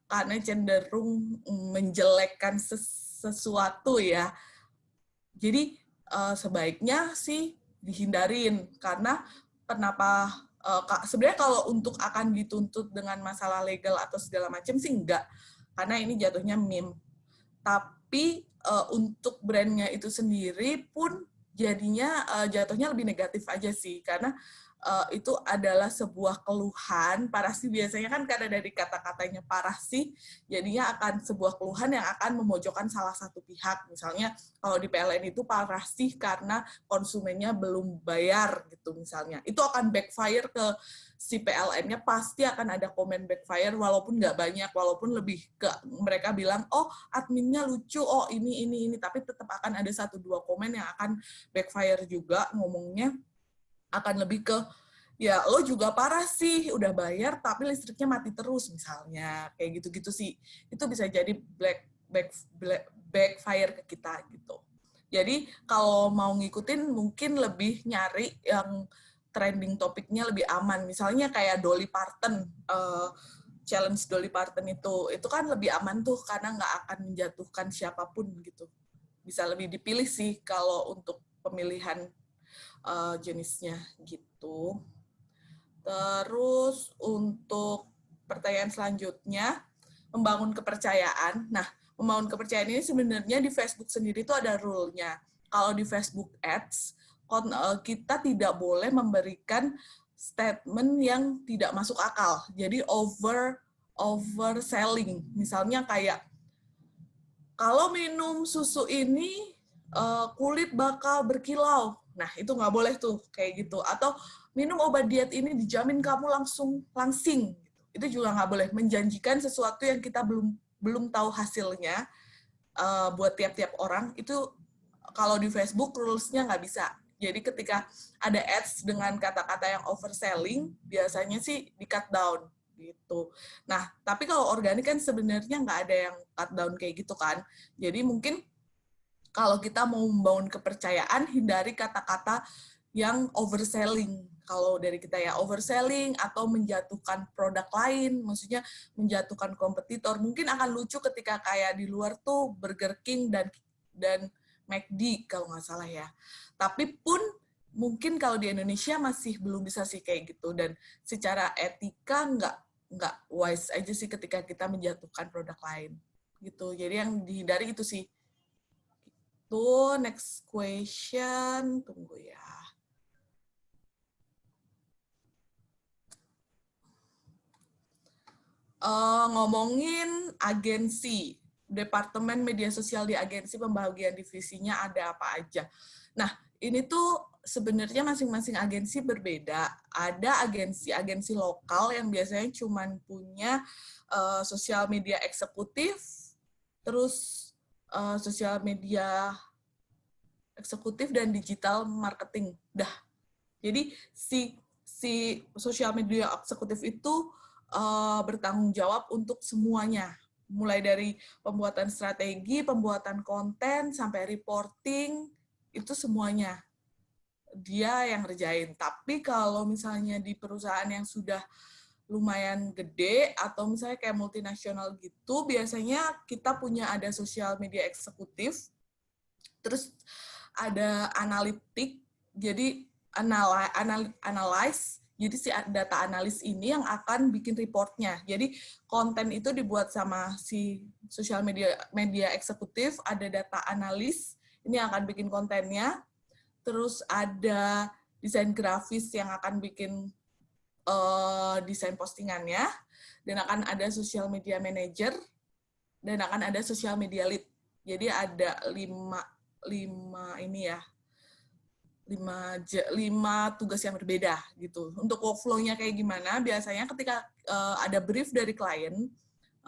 B: karena cenderung menjelekkan sesuatu ya. Jadi sebaiknya sih dihindarin, karena kenapa sebenarnya kalau untuk akan dituntut dengan masalah legal atau segala macam sih enggak, karena ini jatuhnya meme. Tapi untuk brandnya itu sendiri pun jadinya jatuhnya lebih negatif aja sih, karena itu adalah sebuah keluhan. Parasi biasanya kan karena dari kata-katanya parasi, jadinya akan sebuah keluhan yang akan memojokkan salah satu pihak. Misalnya kalau di PLN itu parasi karena konsumennya belum bayar gitu misalnya. Itu akan backfire ke si PLN-nya, pasti akan ada komen backfire walaupun nggak banyak, walaupun lebih ke mereka bilang, oh adminnya lucu, oh ini, tapi tetap akan ada 1-2 komen yang akan backfire juga, ngomongnya akan lebih ke ya lo juga parah sih, udah bayar tapi listriknya mati terus misalnya, kayak gitu-gitu sih. Itu bisa jadi backfire ke kita gitu. Jadi kalau mau ngikutin mungkin lebih nyari yang trending topiknya lebih aman. Misalnya kayak Dolly Parton, challenge Dolly Parton itu kan lebih aman tuh karena nggak akan menjatuhkan siapapun gitu. Bisa lebih dipilih sih kalau untuk pemilihan jenisnya gitu. Terus untuk pertanyaan selanjutnya, membangun kepercayaan. Nah, membangun kepercayaan ini sebenarnya di Facebook sendiri itu ada rule-nya. Kalau di Facebook Ads, kita tidak boleh memberikan statement yang tidak masuk akal. Jadi overselling. Misalnya kayak, kalau minum susu ini kulit bakal berkilau. Nah, itu nggak boleh tuh kayak gitu. Atau minum obat diet ini dijamin kamu langsing. Itu juga nggak boleh. Menjanjikan sesuatu yang kita belum tahu hasilnya buat tiap-tiap orang. Itu kalau di Facebook rules-nya nggak bisa. Jadi ketika ada ads dengan kata-kata yang overselling, biasanya sih di-cut down gitu. Nah, tapi kalau organik kan sebenarnya nggak ada yang cut down kayak gitu kan. Jadi mungkin kalau kita mau membangun kepercayaan, hindari kata-kata yang overselling. Kalau dari kita ya overselling atau menjatuhkan produk lain, maksudnya menjatuhkan kompetitor. Mungkin akan lucu ketika kayak di luar tuh Burger King dan McD kalau nggak salah ya. Tapi pun mungkin kalau di Indonesia masih belum bisa sih kayak gitu. Dan secara etika nggak wise aja sih ketika kita menjatuhkan produk lain gitu. Jadi yang dihindari itu sih. Tuh, next question. Tunggu ya. Ngomongin agensi, departemen media sosial di agensi, pembagian divisinya ada apa aja. Nah, ini tuh sebenarnya masing-masing agensi berbeda. Ada agensi lokal yang biasanya cuman punya sosial media eksekutif, terus sosial media eksekutif dan digital marketing. Dah. Jadi si sosial media eksekutif itu bertanggung jawab untuk semuanya, mulai dari pembuatan strategi, pembuatan konten, sampai reporting, itu semuanya dia yang ngerjain. Tapi kalau misalnya di perusahaan yang sudah lumayan gede, atau misalnya kayak multinasional gitu, biasanya kita punya ada sosial media eksekutif, terus ada analitik, jadi analyze. Jadi si data analis ini yang akan bikin reportnya. Jadi konten itu dibuat sama si sosial media eksekutif, ada data analis, ini yang akan bikin kontennya. Terus ada desain grafis yang akan bikin desain postingannya, dan akan ada social media manager, dan akan ada social media lead. Jadi ada lima ini ya, 5 tugas yang berbeda gitu. Untuk workflow-nya kayak gimana? Biasanya ketika ada brief dari klien,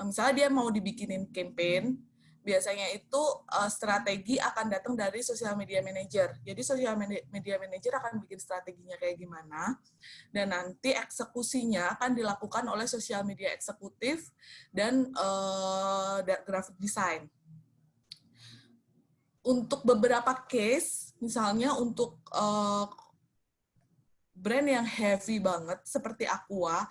B: misalnya dia mau dibikinin campaign, biasanya itu strategi akan datang dari social media manager. Jadi social media manager akan bikin strateginya kayak gimana, dan nanti eksekusinya akan dilakukan oleh social media eksekutif dan graphic design. Untuk beberapa case, misalnya untuk brand yang heavy banget seperti Aqua,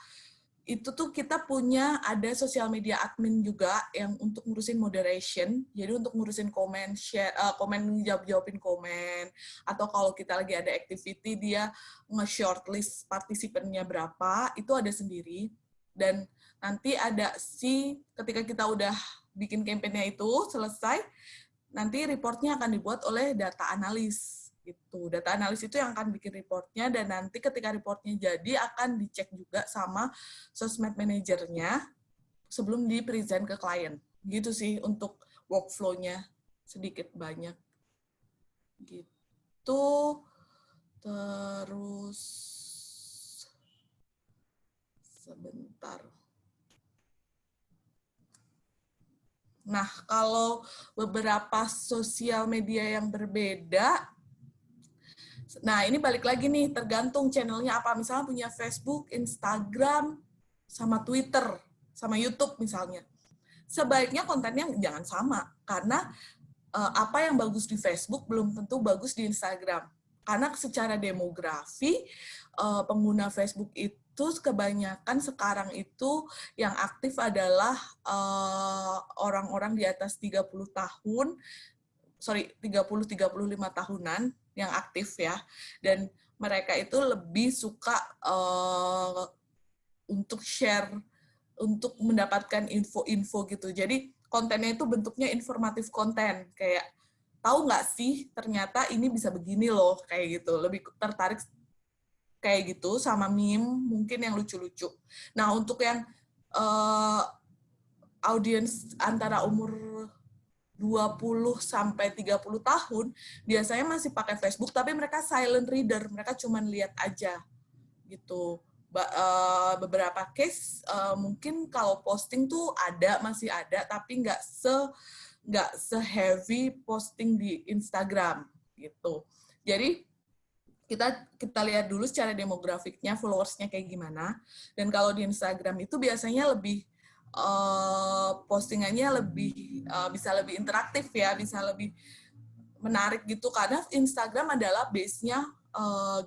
B: itu tuh kita punya ada sosial media admin juga yang untuk ngurusin moderation, jadi untuk ngurusin komen, share, komen, jawabin komen, atau kalau kita lagi ada activity dia nge-shortlist partisipannya berapa, itu ada sendiri. Dan nanti ada ketika kita udah bikin campaign-nya itu selesai, nanti reportnya akan dibuat oleh data analis gitu. Data analis itu yang akan bikin reportnya, dan nanti ketika reportnya jadi akan dicek juga sama sosmed manajernya sebelum di-present ke klien. Gitu sih untuk workflow-nya sedikit banyak. Gitu. Terus sebentar. Nah, kalau beberapa sosial media yang berbeda, Nah, ini balik lagi nih, tergantung channelnya apa. Misalnya punya Facebook, Instagram, sama Twitter, sama YouTube misalnya. Sebaiknya kontennya jangan sama, karena apa yang bagus di Facebook belum tentu bagus di Instagram. Karena secara demografi, pengguna Facebook itu kebanyakan sekarang itu yang aktif adalah orang-orang di atas 30 tahun, 30-35 tahunan yang aktif ya. Dan mereka itu lebih suka untuk share, untuk mendapatkan info-info gitu. Jadi kontennya itu bentuknya informatif konten, kayak tahu nggak sih ternyata ini bisa begini loh, kayak gitu. Lebih tertarik kayak gitu sama meme mungkin yang lucu-lucu. Nah, untuk yang audiens antara umur 20 sampai 30 tahun biasanya masih pakai Facebook, tapi mereka silent reader, mereka cuman lihat aja gitu. Beberapa case mungkin kalau posting tuh masih ada, tapi nggak se-heavy posting di Instagram gitu. Jadi kita lihat dulu secara demografiknya, followersnya kayak gimana. Dan kalau di Instagram itu biasanya lebih postingannya bisa lebih interaktif ya, bisa lebih menarik gitu, karena Instagram adalah base-nya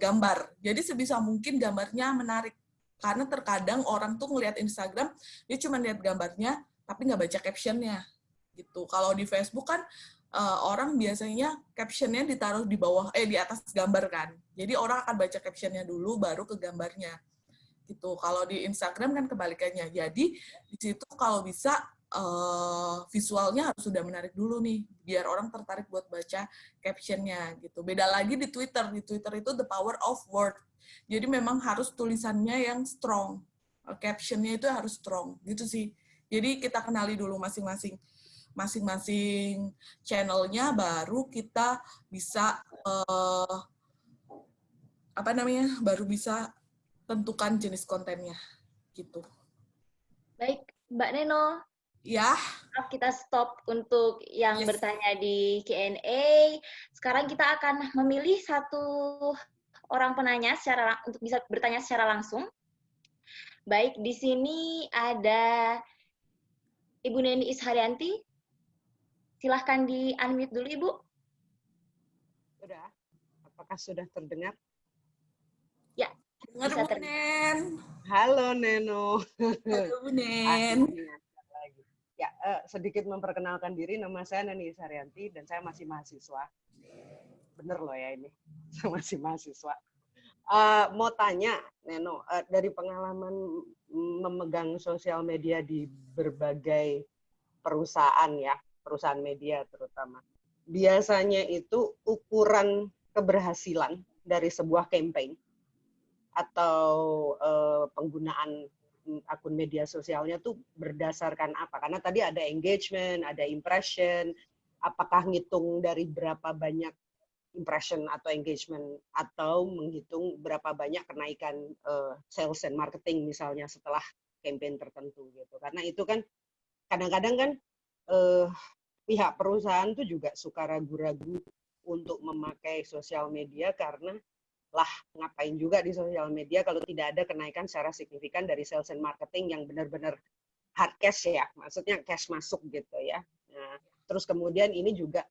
B: gambar. Jadi sebisa mungkin gambarnya menarik. Karena terkadang orang tuh ngelihat Instagram, dia cuma lihat gambarnya, tapi nggak baca caption-nya. Gitu. Kalau di Facebook kan orang biasanya caption-nya ditaruh di atas gambar kan. Jadi orang akan baca caption-nya dulu, baru ke gambarnya. Gitu. Kalau di Instagram kan kebalikannya. Jadi di situ kalau bisa visualnya harus sudah menarik dulu nih, biar orang tertarik buat baca captionnya gitu. Beda lagi di Twitter. Di Twitter itu the power of word. Jadi memang harus tulisannya yang strong. Captionnya itu harus strong gitu sih. Jadi kita kenali dulu masing-masing channelnya, baru kita bisa baru bisa tentukan jenis kontennya gitu.
A: Baik, Mbak Neno.
B: Ya.
A: Kita stop untuk yang bertanya di Q&A. Sekarang kita akan memilih satu orang penanya untuk bisa bertanya secara langsung. Baik, di sini ada Ibu Neni Isharyanti. Silahkan di-unmute dulu, Ibu.
C: Sudah. Apakah sudah terdengar?
A: Ya,
B: bisa terdengar.
C: Halo, Neno.
B: Halo, Bu Nen.
C: Ya, sedikit memperkenalkan diri, nama saya Neni Isharyanti, dan saya masih mahasiswa. Bener loh ya ini, saya masih mahasiswa. Mau tanya, Neno, dari pengalaman memegang sosial media di berbagai perusahaan ya, perusahaan media terutama, biasanya itu ukuran keberhasilan dari sebuah campaign atau penggunaan akun media sosialnya tuh berdasarkan apa? Karena tadi ada engagement, ada impression, apakah ngitung dari berapa banyak impression atau engagement, atau menghitung berapa banyak kenaikan sales and marketing misalnya setelah campaign tertentu gitu. Karena itu kan kadang-kadang kan pihak perusahaan tuh juga suka ragu-ragu untuk memakai sosial media karena ngapain juga di sosial media kalau tidak ada kenaikan secara signifikan dari sales and marketing yang benar-benar hard cash ya, maksudnya cash masuk gitu ya. Nah, terus kemudian ini juga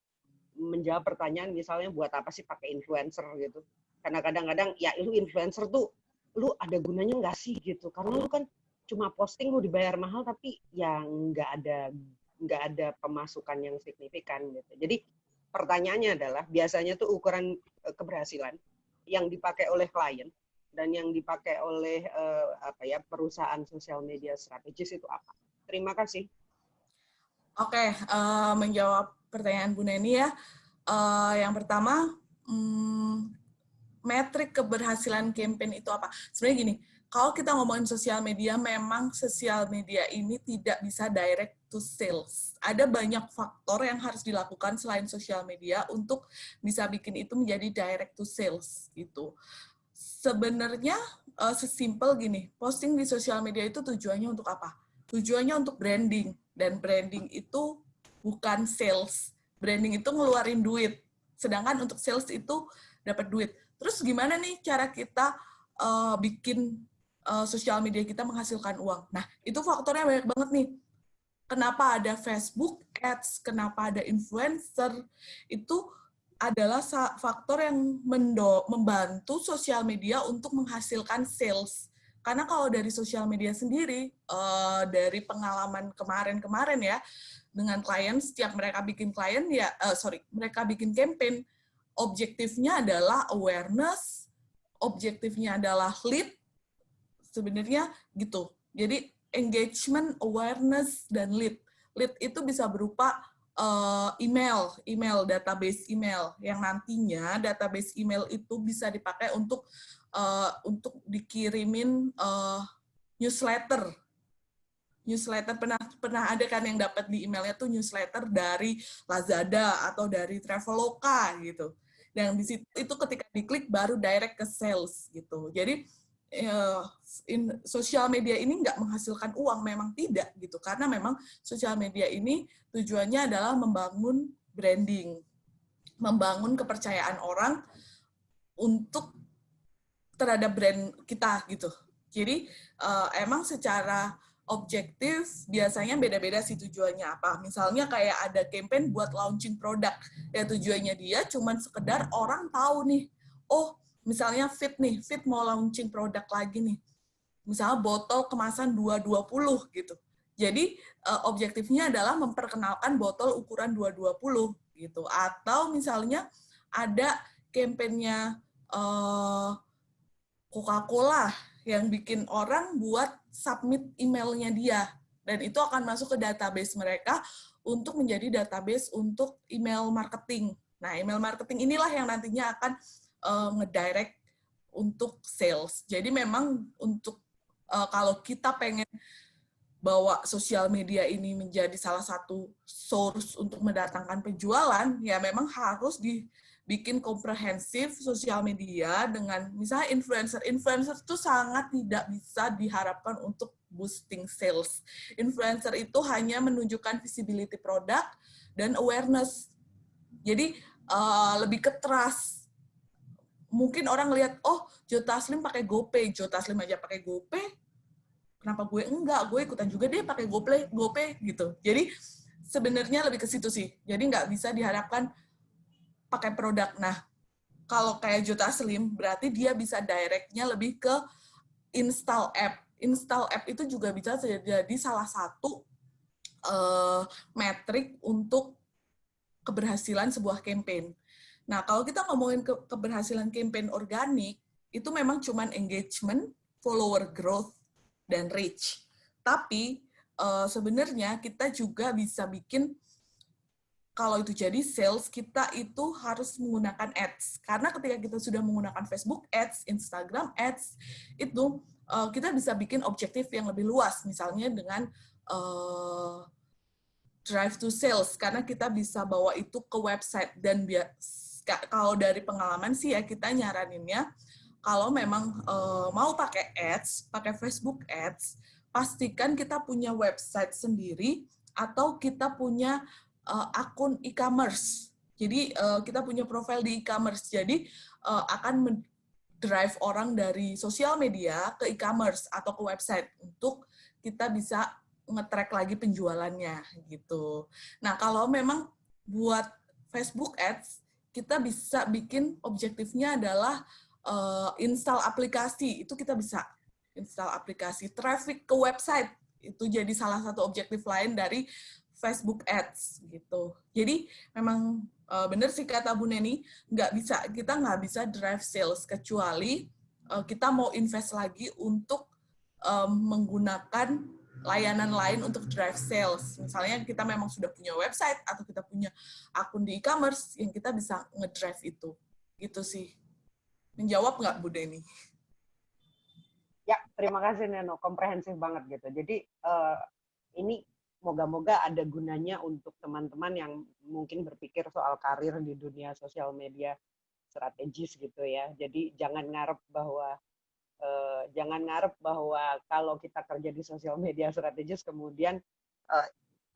C: menjawab pertanyaan misalnya buat apa sih pakai influencer gitu. Karena kadang-kadang ya lu influencer tuh lu ada gunanya nggak sih gitu. Karena lu kan cuma posting lu dibayar mahal tapi yang nggak ada pemasukan yang signifikan gitu. Jadi pertanyaannya adalah biasanya tuh ukuran keberhasilan yang dipakai oleh klien dan yang dipakai oleh perusahaan sosial media strategis itu apa? Terima kasih.
B: Oke, menjawab pertanyaan Bu Neni ya. Yang pertama, metrik keberhasilan campaign itu apa? Sebenarnya gini, kalau kita ngomongin sosial media, memang sosial media ini tidak bisa direct to sales. Ada banyak faktor yang harus dilakukan selain sosial media untuk bisa bikin itu menjadi direct to sales gitu. Sebenarnya sesimpel gini, posting di sosial media itu tujuannya untuk apa? Tujuannya untuk branding, dan branding itu bukan sales. Branding itu ngeluarin duit, sedangkan untuk sales itu dapat duit. Terus gimana nih cara kita bikin sosial media kita menghasilkan uang? Nah, itu faktornya banyak banget nih. Kenapa ada Facebook Ads, kenapa ada influencer, itu adalah faktor yang membantu sosial media untuk menghasilkan sales. Karena kalau dari sosial media sendiri, dari pengalaman kemarin-kemarin ya, dengan klien, setiap mereka bikin mereka bikin campaign, objektifnya adalah awareness, objektifnya adalah lead, sebenarnya gitu. Jadi engagement, awareness, dan lead. Lead itu bisa berupa email, database email, yang nantinya database email itu bisa dipakai untuk dikirimin newsletter. Newsletter pernah ada kan yang dapat di emailnya tuh newsletter dari Lazada atau dari Traveloka gitu. Dan di situ itu ketika diklik baru direct ke sales gitu. Jadi sosial media ini nggak menghasilkan uang, memang tidak gitu, karena memang sosial media ini tujuannya adalah membangun branding, membangun kepercayaan orang untuk terhadap brand kita gitu. Jadi emang secara objektif biasanya beda-beda sih tujuannya apa. Misalnya kayak ada campaign buat launching produk, ya tujuannya dia cuman sekedar orang tahu nih, oh misalnya Fit mau launching produk lagi nih. Misalnya botol kemasan 220 gitu. Jadi objektifnya adalah memperkenalkan botol ukuran 220 gitu. Atau misalnya ada kampanyenya Coca-Cola yang bikin orang buat submit emailnya dia. Dan itu akan masuk ke database mereka untuk menjadi database untuk email marketing. Nah, email marketing inilah yang nantinya akan ngedirect untuk sales. Jadi memang untuk kalau kita pengen bawa sosial media ini menjadi salah satu source untuk mendatangkan penjualan, ya memang harus dibikin komprehensif sosial media dengan misalnya influencer. Influencer itu sangat tidak bisa diharapkan untuk boosting sales. Influencer itu hanya menunjukkan visibility produk dan awareness. Jadi lebih ke trust. Mungkin orang lihat, oh Joe Taslim pakai GoPay, Joe Taslim aja pakai GoPay, kenapa gue enggak? Gue ikutan juga deh pakai GoPay gitu. Jadi sebenarnya lebih ke situ sih. Jadi nggak bisa diharapkan pakai produk. Nah, kalau kayak Joe Taslim, berarti dia bisa directnya lebih ke install app. Install app itu juga bisa jadi salah satu metrik untuk keberhasilan sebuah campaign. Nah, kalau kita ngomongin keberhasilan campaign organik, itu memang cuman engagement, follower growth, dan reach. Tapi sebenarnya kita juga bisa bikin, kalau itu jadi sales, kita itu harus menggunakan ads. Karena ketika kita sudah menggunakan Facebook ads, Instagram ads, itu kita bisa bikin objektif yang lebih luas. Misalnya dengan drive to sales, karena kita bisa bawa itu ke website. Dan kalau dari pengalaman sih ya, kita nyaraninnya, kalau memang mau pakai ads, pakai Facebook ads, pastikan kita punya website sendiri atau kita punya akun e-commerce. Jadi kita punya profil di e-commerce. Jadi akan drive orang dari sosial media ke e-commerce atau ke website untuk kita bisa nge-track lagi penjualannya gitu. Nah, kalau memang buat Facebook ads, kita bisa bikin objektifnya adalah install aplikasi. Itu kita bisa install aplikasi. Traffic ke website itu jadi salah satu objektif lain dari Facebook ads gitu. Jadi memang benar sih kata Bu Neni, kita nggak bisa drive sales kecuali kita mau invest lagi untuk menggunakan layanan lain untuk drive sales. Misalnya kita memang sudah punya website atau kita punya akun di e-commerce yang kita bisa ngedrive itu. Gitu sih. Menjawab nggak Bu Deni?
C: Ya, terima kasih Neno. Komprehensif banget gitu. Jadi ini moga-moga ada gunanya untuk teman-teman yang mungkin berpikir soal karir di dunia sosial media strategis gitu ya. Jadi jangan ngarep bahwa kalau kita kerja di sosial media strategis kemudian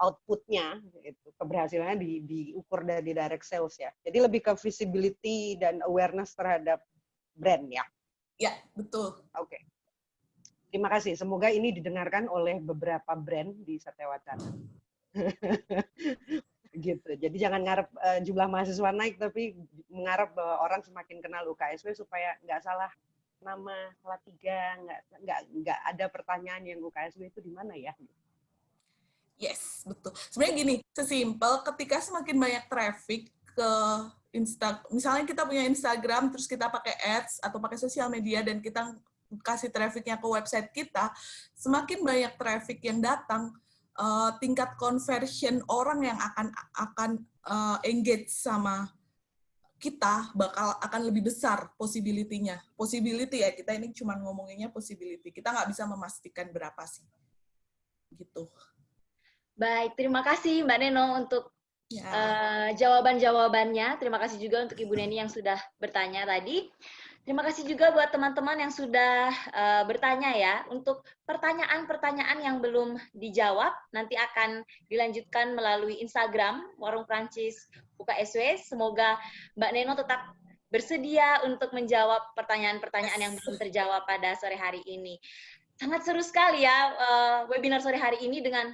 C: outputnya itu keberhasilannya diukur dari direct sales ya. Jadi lebih ke visibility dan awareness terhadap brand ya.
B: Ya, betul.
C: Oke. Terima kasih. Semoga ini didengarkan oleh beberapa brand di Satya Wacana. Gitu. Jadi jangan ngarep jumlah mahasiswa naik, tapi mengharap bahwa orang semakin kenal UKSW supaya nggak salah nama Salatiga, nggak ada pertanyaan yang UKSW itu di mana ya.
B: Yes, betul. Sebenarnya gini, sesimpel ketika semakin banyak traffic ke misalnya kita punya Instagram, terus kita pakai ads atau pakai sosial media dan kita kasih trafficnya ke website kita, semakin banyak traffic yang datang, tingkat conversion orang yang akan engage sama kita akan lebih besar possibility-nya. Possibility ya, kita ini cuma ngomonginnya possibility. Kita nggak bisa memastikan berapa sih. Gitu.
A: Baik, terima kasih Mbak Neno untuk jawaban-jawabannya. Terima kasih juga untuk Ibu Neni yang sudah bertanya tadi. Terima kasih juga buat teman-teman yang sudah bertanya ya. Untuk pertanyaan-pertanyaan yang belum dijawab, nanti akan dilanjutkan melalui Instagram, Warung Prancis UKSW. Semoga Mbak Neno tetap bersedia untuk menjawab pertanyaan-pertanyaan yang belum terjawab pada sore hari ini. Sangat seru sekali ya webinar sore hari ini dengan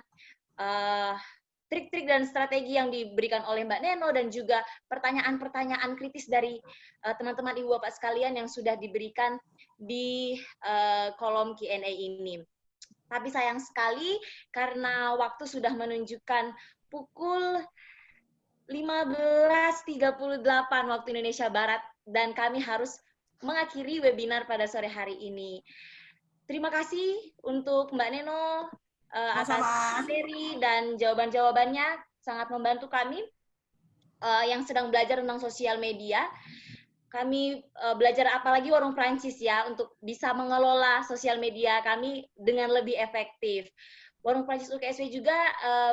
A: trik-trik dan strategi yang diberikan oleh Mbak Neno dan juga pertanyaan-pertanyaan kritis dari teman-teman Ibu Bapak sekalian yang sudah diberikan di kolom Q&A ini. Tapi sayang sekali karena waktu sudah menunjukkan pukul 15.38 waktu Indonesia Barat dan kami harus mengakhiri webinar pada sore hari ini. Terima kasih untuk Mbak Neno atas materi dan jawaban-jawabannya, sangat membantu kami yang sedang belajar tentang sosial media. Kami belajar apalagi Warung Prancis ya, untuk bisa mengelola sosial media kami dengan lebih efektif. Warung Prancis UKSW juga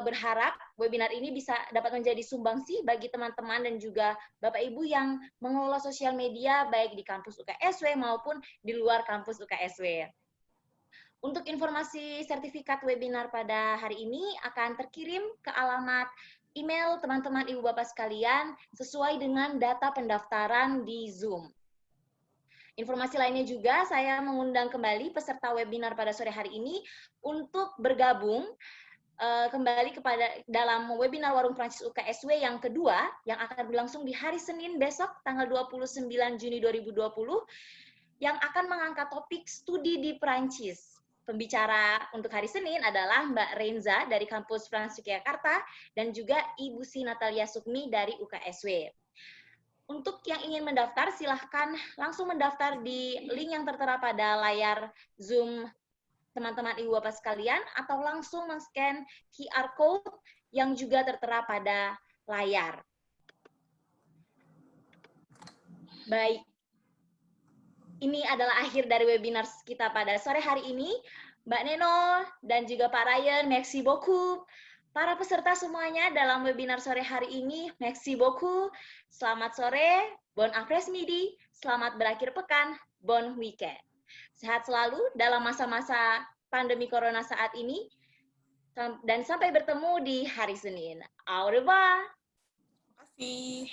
A: berharap webinar ini bisa dapat menjadi sumbangsi bagi teman-teman dan juga Bapak Ibu yang mengelola sosial media baik di kampus UKSW maupun di luar kampus UKSW. Untuk informasi sertifikat webinar pada hari ini akan terkirim ke alamat email teman-teman Ibu Bapak sekalian sesuai dengan data pendaftaran di Zoom. Informasi lainnya juga, saya mengundang kembali peserta webinar pada sore hari ini untuk bergabung kembali kepada dalam webinar Warung Prancis UKSW yang kedua yang akan berlangsung di hari Senin besok tanggal 29 Juni 2020 yang akan mengangkat topik studi di Prancis. Pembicara untuk hari Senin adalah Mbak Renza dari kampus Frans Yogyakarta dan juga Ibu Si Natalia Sukmi dari UKSW. Untuk yang ingin mendaftar, silahkan langsung mendaftar di link yang tertera pada layar Zoom teman-teman Ibu Bapak sekalian atau langsung men-scan QR Code yang juga tertera pada layar. Baik. Ini adalah akhir dari webinar kita pada sore hari ini. Mbak Neno dan juga Pak Ryan, merci beaucoup. Para peserta semuanya dalam webinar sore hari ini, merci beaucoup. Selamat sore, bon après-midi, selamat berakhir pekan, bon weekend. Sehat selalu dalam masa-masa pandemi corona saat ini, dan sampai bertemu di hari Senin. Au revoir.
B: Terima kasih.